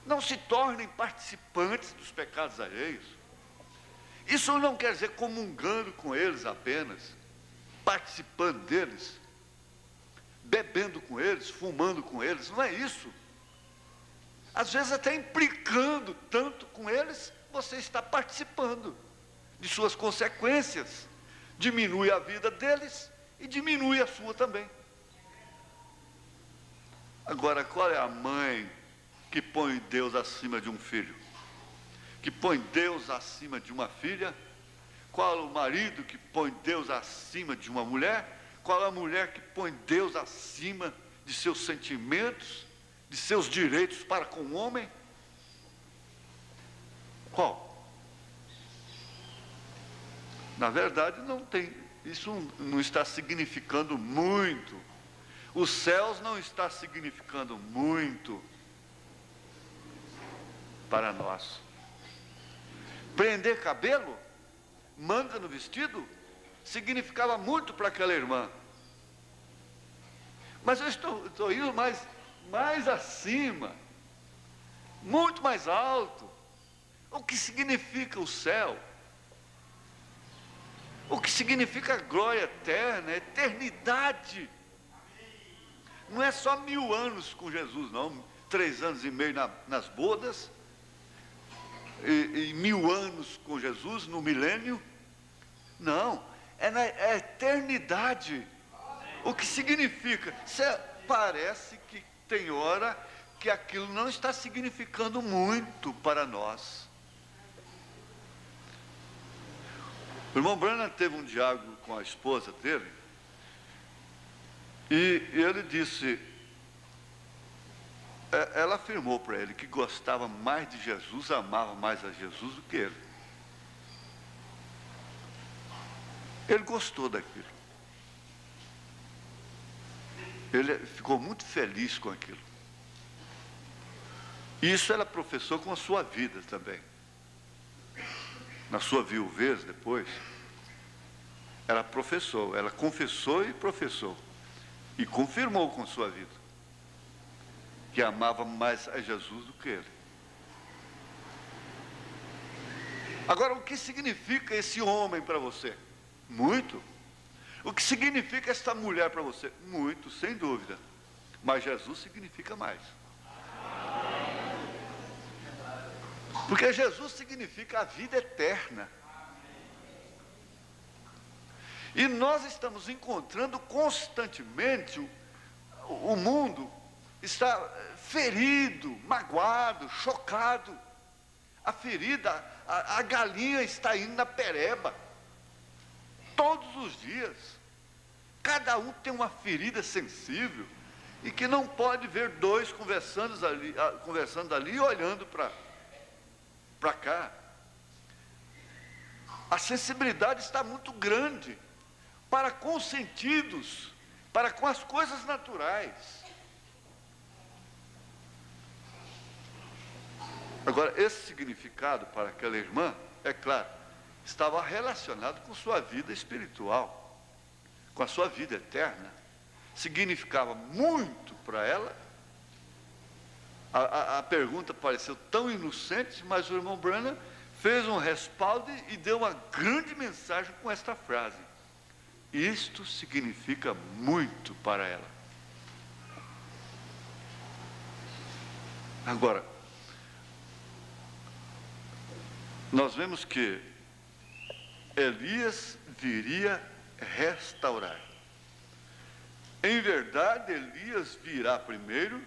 Não se tornem participantes dos pecados alheios. Isso não quer dizer comungando com eles apenas, participando deles, bebendo com eles, fumando com eles, não é isso. Às vezes até implicando tanto com eles, você está participando de suas consequências, diminui a vida deles e diminui a sua também. Agora, qual é a mãe que põe Deus acima de um filho? Que põe Deus acima de uma filha? Qual é o marido que põe Deus acima de uma mulher? Qual é a mulher que põe Deus acima de seus sentimentos, de seus direitos para com o homem? Qual? Na verdade, não tem, isso não está significando muito. Os céus não está significando muito para nós. Prender cabelo, manga no vestido, significava muito para aquela irmã. Mas eu estou indo mais acima, muito mais alto. O que significa o céu? O que significa a glória eterna, a eternidade? Não é só 1000 anos com Jesus, não. 3 anos e meio nas bodas, e 1000 anos com Jesus no milênio. Não, é na eternidade. O que significa? Parece que tem hora que aquilo não está significando muito para nós. O irmão Branham teve um diálogo com a esposa dele, e ele disse, ela afirmou para ele que gostava mais de Jesus, amava mais a Jesus do que ele. Ele gostou daquilo. Ele ficou muito feliz com aquilo. Isso ela professou com a sua vida também. Na sua viuvez depois, ela professou, ela confessou e professou. E confirmou com sua vida que amava mais a Jesus do que ele. Agora, o que significa esse homem para você? Muito. O que significa essa mulher para você? Muito, sem dúvida. Mas Jesus significa mais. Porque Jesus significa a vida eterna. E nós estamos encontrando constantemente, o mundo está ferido, magoado, chocado. A ferida, a galinha está indo na pereba. Todos os dias. Cada um tem uma ferida sensível e que não pode ver dois conversando ali e olhando para cá. A sensibilidade está muito grande para com os sentidos, para com as coisas naturais. Agora, esse significado para aquela irmã, é claro, estava relacionado com sua vida espiritual, com a sua vida eterna. Significava muito para ela. A pergunta pareceu tão inocente, mas o irmão Branham fez um respaldo e deu uma grande mensagem com esta frase: isto significa muito para ela. Agora, nós vemos que Elias viria restaurar. Em verdade, Elias virá primeiro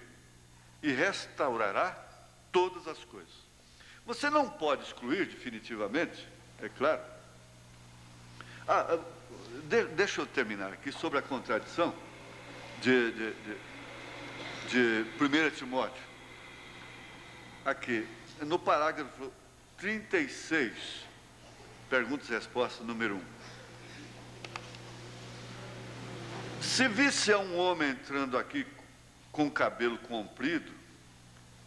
e restaurará todas as coisas. Você não pode excluir definitivamente, é claro. Deixa eu terminar aqui sobre a contradição de 1 Timóteo. Aqui, no parágrafo 36, perguntas e respostas, número 1. Se visse a um homem entrando aqui com o cabelo comprido,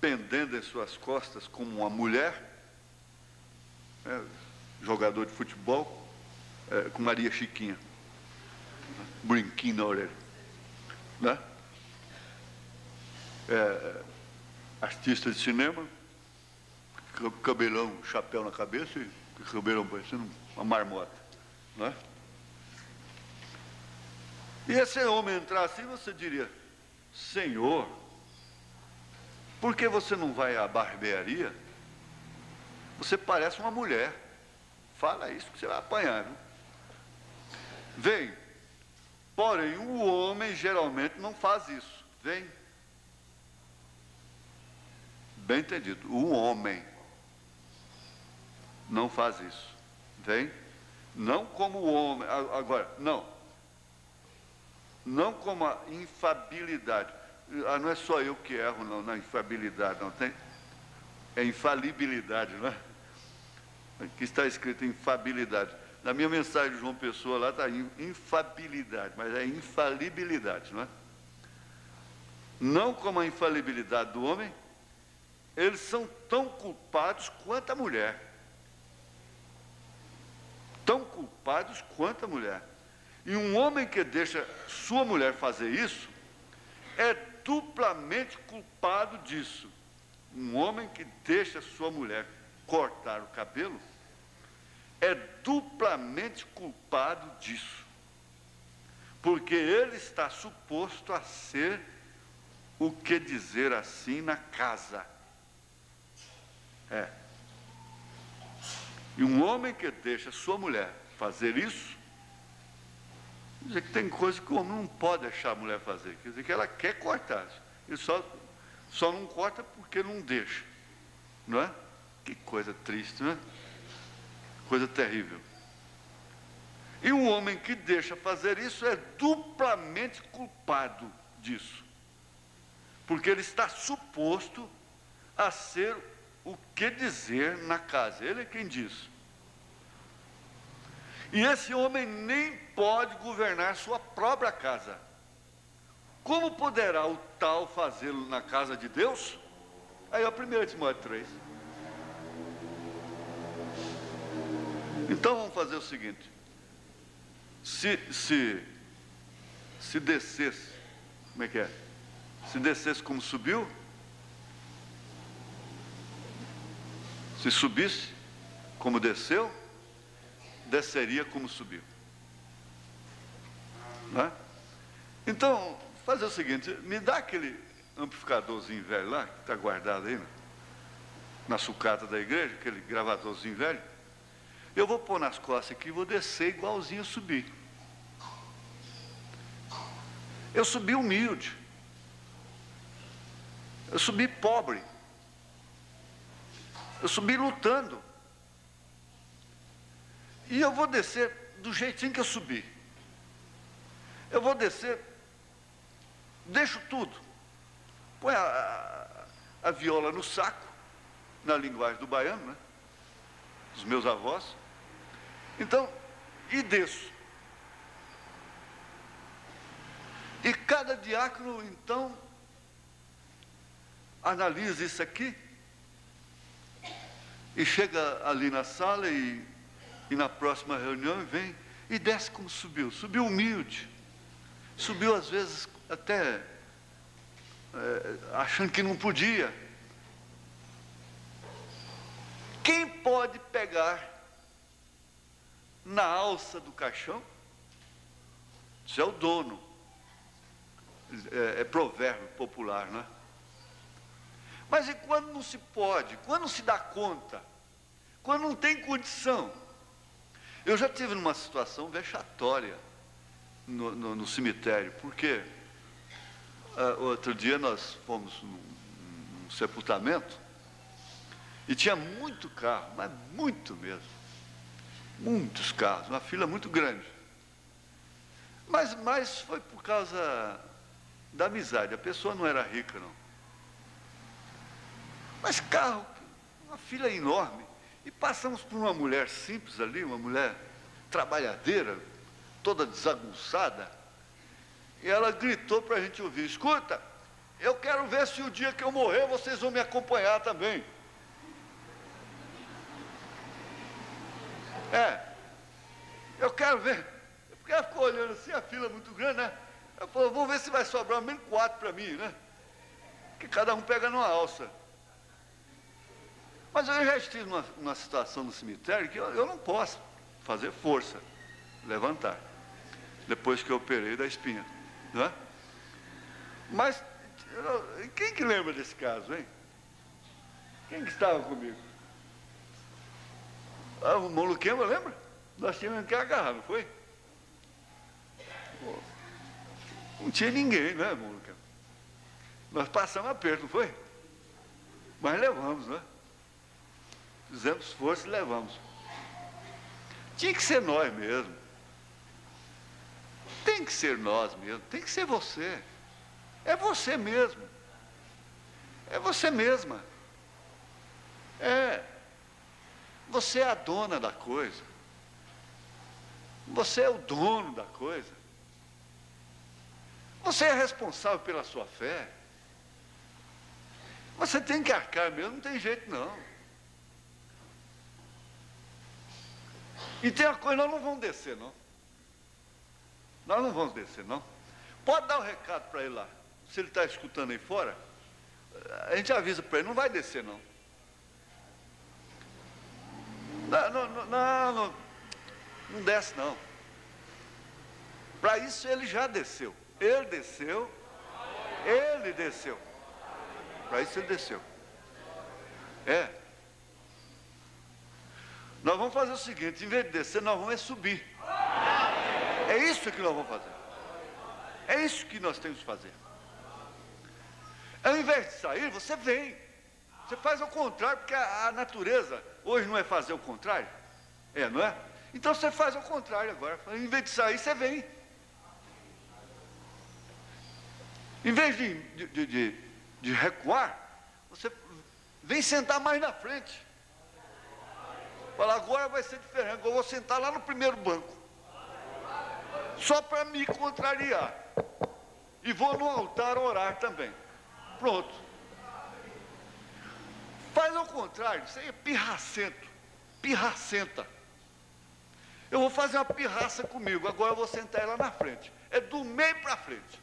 pendendo em suas costas como uma mulher, jogador de futebol, com Maria Chiquinha, brinquinho na orelha. né? Artista de cinema, cabelão, chapéu na cabeça e cabelão parecendo uma marmota, né? E esse homem entrar assim, você diria: Senhor, por que você não vai à barbearia? Você parece uma mulher. Fala isso que você vai apanhar, viu? Vem. Porém, o homem geralmente não faz isso. Vem. Bem entendido. O homem não faz isso. Vem. Não como o homem. Agora, não. Não como a infabilidade. Não é só eu que erro, não, na infabilidade, não. É infalibilidade, não é? Aqui está escrito infabilidade. Na minha mensagem de João Pessoa lá está infabilidade, mas é infalibilidade, não é? Não como a infalibilidade do homem, eles são tão culpados quanto a mulher. Tão culpados quanto a mulher. E um homem que deixa sua mulher fazer isso, é duplamente culpado disso. Um homem que deixa sua mulher cortar o cabelo, é duplamente culpado disso. Porque ele está suposto a ser o que dizer assim na casa. E um homem que deixa sua mulher fazer isso, quer dizer que tem coisa que o homem não pode deixar a mulher fazer, quer dizer que ela quer cortar, ele só não corta porque não deixa, não é? Que coisa triste, não é? Coisa terrível. E um homem que deixa fazer isso é duplamente culpado disso, porque ele está suposto a ser o que dizer na casa. Ele é quem diz. E esse homem nem pode governar sua própria casa. Como poderá o tal fazê-lo na casa de Deus? Aí é o 1 Timóteo 3. Então vamos fazer o seguinte: se descesse, como é que é? Se descesse como subiu, se subisse como desceu, desceria como subiu, né? Então, fazer o seguinte: me dá aquele amplificadorzinho velho lá, que está guardado aí na sucata da igreja, aquele gravadorzinho velho. Eu vou pôr nas costas aqui e vou descer igualzinho eu subi. Eu subi humilde. Eu subi pobre. Eu subi lutando. E eu vou descer do jeitinho que eu subi. Eu vou descer, deixo tudo. Põe a viola no saco, na linguagem do baiano, né? Dos meus avós. Então, e desço. E cada diácono, então, analisa isso aqui e chega ali na sala e na próxima reunião vem e desce como subiu. Subiu humilde. Subiu às vezes até achando que não podia. Quem pode pegar na alça do caixão? Isso é o dono. É provérbio popular, não é? Mas e quando não se pode? Quando não se dá conta? Quando não tem condição? Eu já tive numa situação vexatória no cemitério, porque outro dia nós fomos num sepultamento e tinha muito carro, mas muito mesmo. Muitos carros, uma fila muito grande. Mas foi por causa da amizade. A pessoa não era rica, não. Mas carro, uma fila enorme. E passamos por uma mulher simples ali, uma mulher trabalhadeira, toda desaguçada. E ela gritou para a gente ouvir: escuta, eu quero ver se o dia que eu morrer vocês vão me acompanhar também. Eu quero ver. Porque ela ficou olhando assim, a fila muito grande, né? Eu falei, vou ver se vai sobrar menos 4 para mim, né? Que cada um pega numa alça. Mas eu já estive numa situação no cemitério que eu não posso fazer força, levantar, depois que eu operei da espinha, né? Mas, quem que lembra desse caso, hein? Quem que estava comigo? Ah, o Moluquema, lembra? Nós tínhamos que agarrar, não foi? Pô, não tinha ninguém, né, Moluquema? Nós passamos aperto, não foi? Mas levamos, né? Fizemos força e levamos. Tinha que ser nós mesmo. Tem que ser nós mesmo. Tem que ser você. É você mesmo. É você mesma. Você é a dona da coisa. Você é o dono da coisa. Você é responsável pela sua fé. Você tem que arcar mesmo, não tem jeito não. E tem uma coisa, nós não vamos descer não. Nós não vamos descer não. Pode dar um recado para ele lá. Se ele está escutando aí fora, a gente avisa para ele, não vai descer não. Não desce não. Para isso ele já desceu. Ele desceu. Ele desceu. Para isso ele desceu. Nós vamos fazer o seguinte, em vez de descer, nós vamos subir. É isso que nós vamos fazer. É isso que nós temos que fazer. Ao invés de sair, você vem. Você faz o contrário, porque a natureza hoje não é fazer o contrário. Não é? Então você faz o contrário agora. Em vez de sair, você vem. Em vez de recuar, você vem sentar mais na frente. Fala, agora vai ser diferente, eu vou sentar lá no primeiro banco. Só para me contrariar. E vou no altar orar também. Pronto. Faz ao contrário, isso aí é pirracento. Pirracenta. Eu vou fazer uma pirraça comigo, agora eu vou sentar ela na frente. É do meio para frente.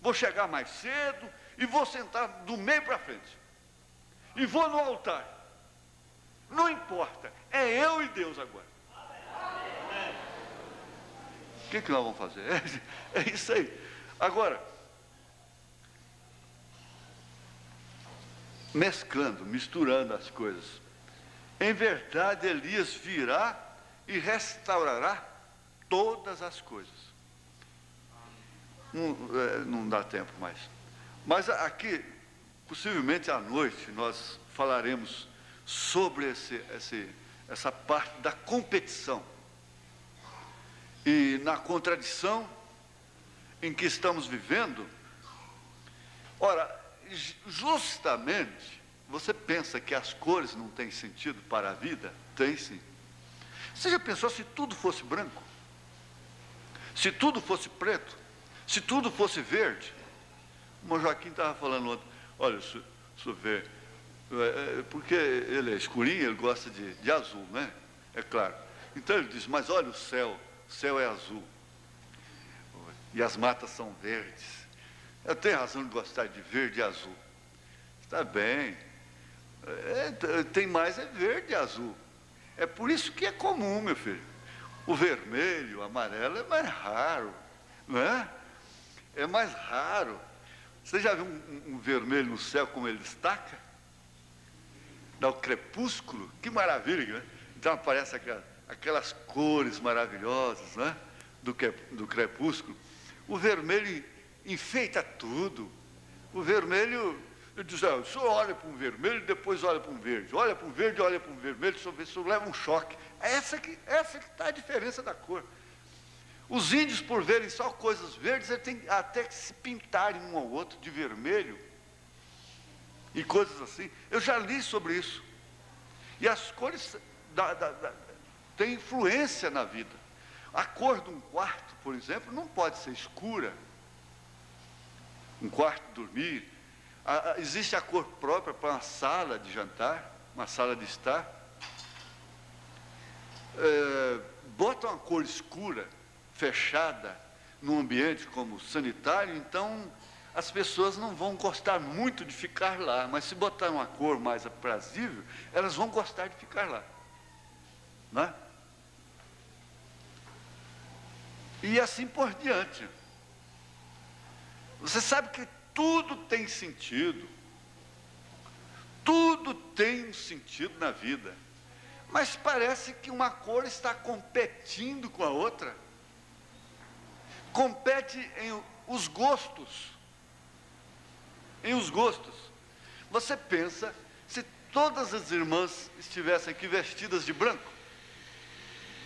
Vou chegar mais cedo e vou sentar do meio para frente. E vou no altar. Não importa, é eu e Deus agora. O que nós vamos fazer? É isso aí. Agora, mesclando, misturando as coisas. Em verdade, Elias virá e restaurará todas as coisas. Não dá tempo mais. Mas aqui, possivelmente à noite, nós falaremos sobre essa parte da competição e na contradição em que estamos vivendo. Ora, justamente, você pensa que as cores não têm sentido para a vida? Tem sim. Você já pensou se tudo fosse branco? Se tudo fosse preto? Se tudo fosse verde? O Joaquim estava falando ontem, olha, isso vê, porque ele é escurinho, ele gosta de azul, né? É claro. Então ele diz, mas olha o céu é azul. E as matas são verdes. Eu tenho razão de gostar de verde e azul. Está bem. Tem mais verde e azul. É por isso que é comum, meu filho. O vermelho, o amarelo é mais raro, não é? É mais raro. Você já viu um vermelho no céu como ele destaca? Dá o crepúsculo, que maravilha, né? Então aparecem aquelas cores maravilhosas, né? do crepúsculo. O vermelho enfeita tudo. O vermelho, ele diz, o senhor olha para um vermelho e depois olha para um verde. Olha para um verde e olha para um vermelho, o senhor leva um choque. Essa que está a diferença da cor. Os índios, por verem só coisas verdes, eles têm até que se pintarem um ao outro de vermelho e coisas assim. Eu já li sobre isso. E as cores têm influência na vida. A cor de um quarto, por exemplo, não pode ser escura. Um quarto de dormir. Existe a cor própria para uma sala de jantar, uma sala de estar. Bota uma cor escura, fechada, num ambiente como sanitário, então as pessoas não vão gostar muito de ficar lá, mas se botar uma cor mais aprazível, elas vão gostar de ficar lá, não é? E assim por diante. Você sabe que tudo tem sentido, tudo tem um sentido na vida, mas parece que uma cor está competindo com a outra. Compete em os gostos. Em os gostos. Você pensa, se todas as irmãs estivessem aqui vestidas de branco,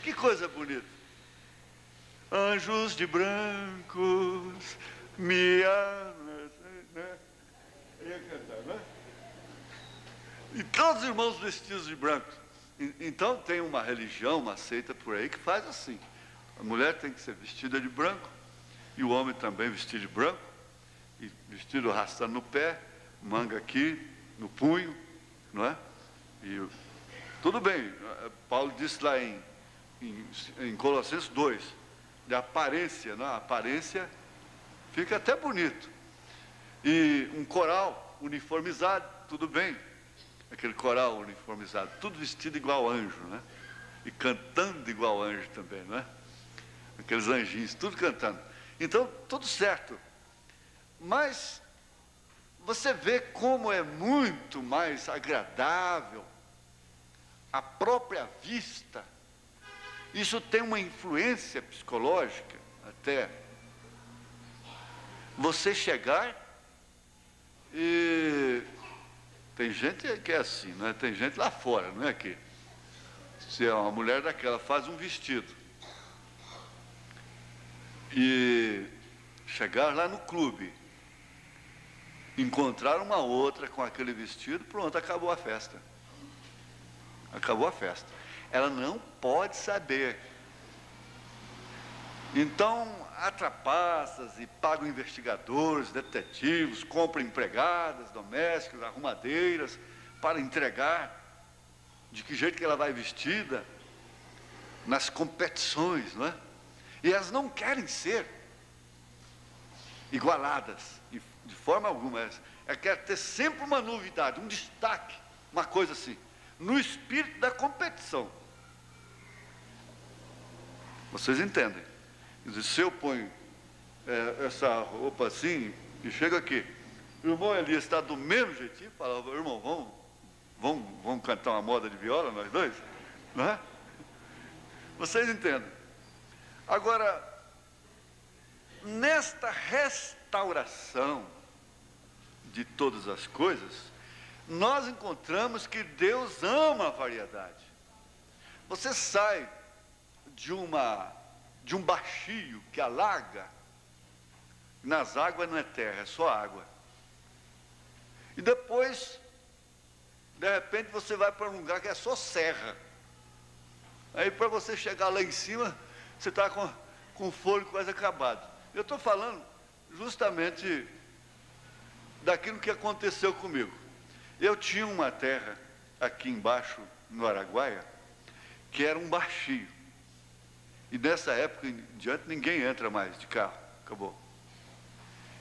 que coisa bonita. Anjos de brancos, me amas, né? Ia cantar, né? E todos os irmãos vestidos de branco. Então tem uma religião, uma seita por aí que faz assim. A mulher tem que ser vestida de branco, e o homem também vestido de branco, e vestido arrastando no pé, manga aqui, no punho, não é? E tudo bem, Paulo disse lá em Colossenses 2, de aparência, não é? A aparência fica até bonito. E um coral uniformizado, tudo bem, aquele coral uniformizado, tudo vestido igual anjo, né? E cantando igual anjo também, não é? Aqueles anjinhos, tudo cantando. Então, tudo certo. Mas você vê como é muito mais agradável à própria vista. Isso tem uma influência psicológica até. Você chegar e tem gente que é assim, não é? Tem gente lá fora, não é aqui. Se é uma mulher daquela, faz um vestido. E chegar lá no clube, encontrar uma outra com aquele vestido, pronto, acabou a festa. Acabou a festa. Ela não pode saber. Então, há trapaças e pagam investigadores, detetives, compram empregadas domésticas, arrumadeiras, para entregar de que jeito que ela vai vestida nas competições, não é? E elas não querem ser igualadas, de forma alguma. Elas querem ter sempre uma novidade, um destaque, uma coisa assim, no espírito da competição. Vocês entendem? Se eu ponho essa roupa assim e chego aqui, o irmão Elias está do mesmo jeitinho, fala, irmão, vamos cantar uma moda de viola, nós dois? Não é? Vocês entendem? Agora, nesta restauração de todas as coisas, nós encontramos que Deus ama a variedade. Você sai de um baixio que alaga, nas águas não é terra, é só água. E depois, de repente, você vai para um lugar que é só serra. Aí, para você chegar lá em cima, você está com o fôlego quase acabado. Eu estou falando justamente daquilo que aconteceu comigo. Eu tinha uma terra aqui embaixo, no Araguaia, que era um baixio. E nessa época em diante, ninguém entra mais de carro. Acabou.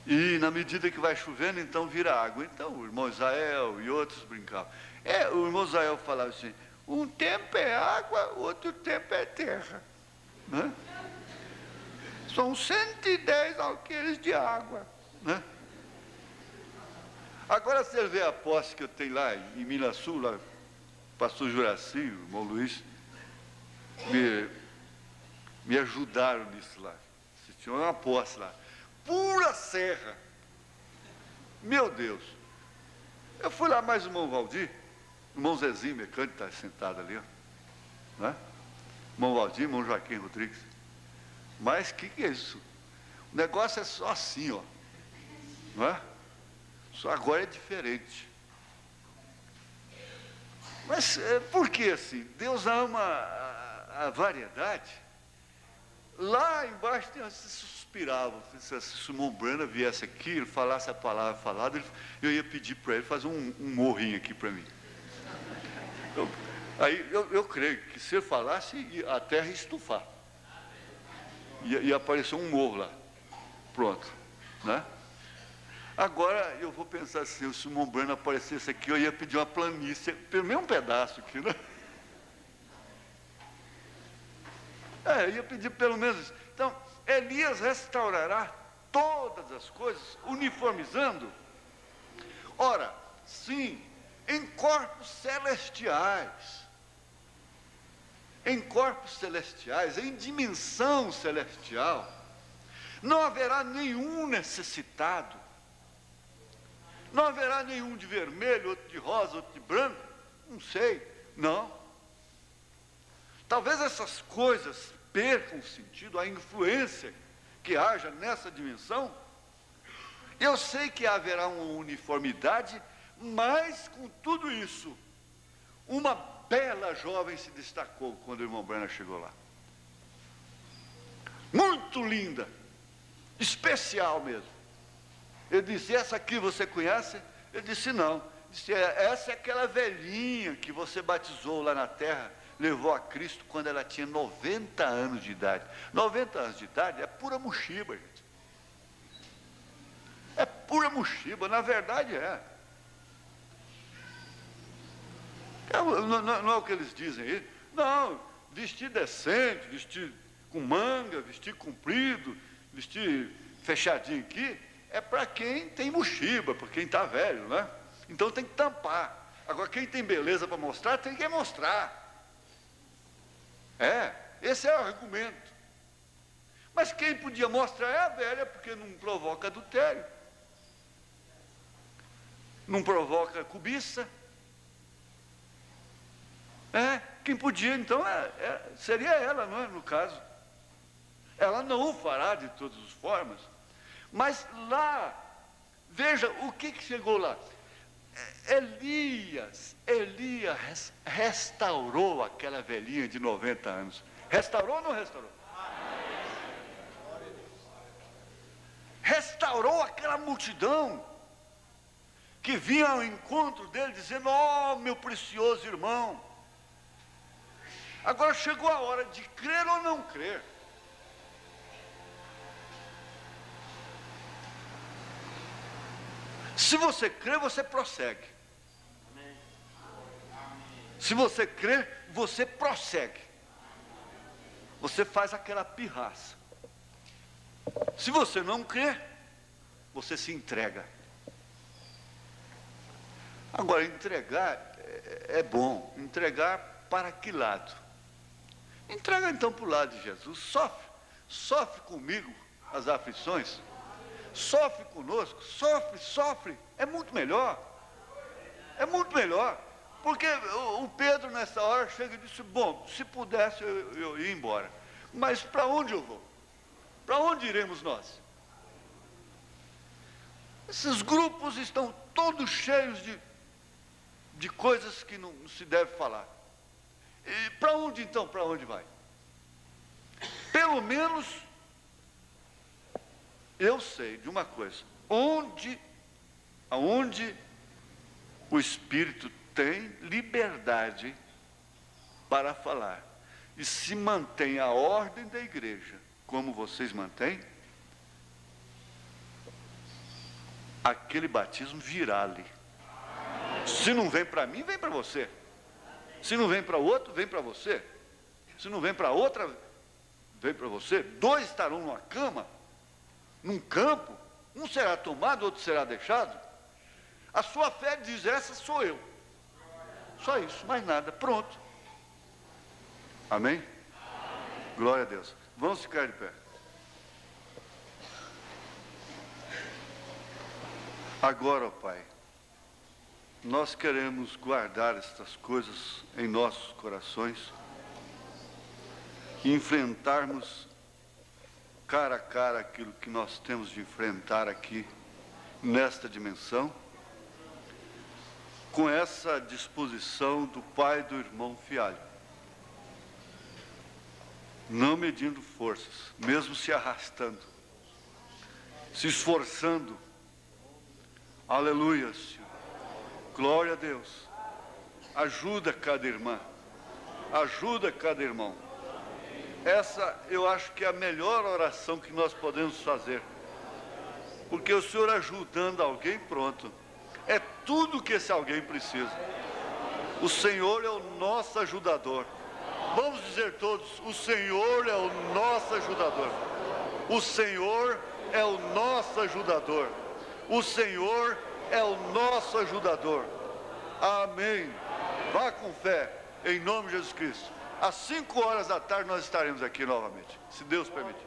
E na medida que vai chovendo, então vira água. Então o irmão Israel e outros brincavam. O irmão Israel falava assim, um tempo é água, outro tempo é terra. Né? São 110 alqueires de água. Né? Agora você vê a posse que eu tenho lá em Minas Sul, lá, pastor Juraci, o irmão Luiz, me ajudaram nisso lá. Tinha uma posse lá. Pura serra. Meu Deus. Eu fui lá mais o irmão Valdir, o irmão Zezinho, mecânico, está sentado ali, ó. Né? Irmão Valdir, irmão Joaquim Rodrigues. Mas o que é isso? O negócio é só assim, ó. Não é? Só agora é diferente. Mas por que assim? Deus ama a variedade. Lá embaixo se suspirava, se Simão Brana viesse aqui, ele falasse a palavra falada, eu ia pedir para ele fazer um morrinho aqui para mim. Aí eu creio que se ele falasse, a terra ia estufar. Ia aparecer um morro lá. Pronto, né? Agora eu vou pensar assim, se o Simão Bueno aparecesse aqui, eu ia pedir uma planície, pelo menos um pedaço aqui, né? Eu ia pedir pelo menos isso. Então, Elias restaurará todas as coisas, uniformizando. Ora, sim, em corpos celestiais. Em corpos celestiais, em dimensão celestial, não haverá nenhum necessitado, não haverá nenhum de vermelho, outro de rosa, outro de branco, não sei, não. Talvez essas coisas percam o sentido, a influência que haja nessa dimensão. Eu sei que haverá uma uniformidade, mas com tudo isso, uma bela jovem se destacou quando o irmão Branham chegou lá. Muito linda, especial mesmo. Ele disse, essa aqui você conhece? Ele disse, não. Disse, essa é aquela velhinha que você batizou lá na terra, levou a Cristo quando ela tinha 90 anos de idade. 90 anos de idade é pura mochiba, gente. É pura mochiba, na verdade é. Não é o que eles dizem aí. Não, vestir decente, vestir com manga, vestir comprido, vestir fechadinho aqui, é para quem tem mochiba, para quem está velho, né? Então tem que tampar. Agora, quem tem beleza para mostrar, tem que mostrar. Esse é o argumento. Mas quem podia mostrar é a velha, porque não provoca adultério, não provoca cobiça. Quem podia, então, seria ela, não é? No caso. Ela não o fará de todas as formas. Mas lá, veja o que chegou lá. Elias restaurou aquela velhinha de 90 anos. Restaurou ou não restaurou? Restaurou aquela multidão que vinha ao encontro dele dizendo, ó, meu precioso irmão. Agora chegou a hora de crer ou não crer. Se você crê, você prossegue. Se você crê, você prossegue. Você faz aquela pirraça. Se você não crê, você se entrega. Agora, entregar é bom. Entregar para que lado? Entrega então para o lado de Jesus. Sofre comigo as aflições. Sofre conosco, sofre, é muito melhor. É muito melhor. Porque o Pedro nessa hora chega e disse, bom, se pudesse eu ia embora. Mas para onde eu vou? Para onde iremos nós? Esses grupos estão todos cheios de coisas que não se deve falar. E para onde então? Para onde vai? Pelo menos eu sei de uma coisa, aonde o Espírito tem liberdade para falar e se mantém a ordem da igreja, como vocês mantêm, aquele batismo virá ali. Se não vem para mim, vem para você. Se não vem para outro, vem para você. Se não vem para outra, vem para você. 2 estarão numa cama, num campo, um será tomado, outro será deixado. A sua fé diz, essa sou eu. Só isso, mais nada, pronto. Amém? Glória a Deus. Vamos ficar de pé. Agora, ó Pai, nós queremos guardar estas coisas em nossos corações e enfrentarmos cara a cara aquilo que nós temos de enfrentar aqui nesta dimensão, com essa disposição do pai do irmão Fialho, não medindo forças, mesmo se arrastando, se esforçando. Aleluia, Senhor. Glória a Deus. Ajuda cada irmã, ajuda cada irmão. Essa eu acho que é a melhor oração que nós podemos fazer Porque o Senhor ajudando alguém, pronto. É tudo que esse alguém precisa. O Senhor é o nosso ajudador. Vamos dizer todos, o Senhor é o nosso ajudador. O Senhor é o nosso ajudador. O Senhor é o nosso ajudador. Amém. Vá com fé, em nome de Jesus Cristo. Às 5 horas da tarde nós estaremos aqui novamente, se Deus permitir.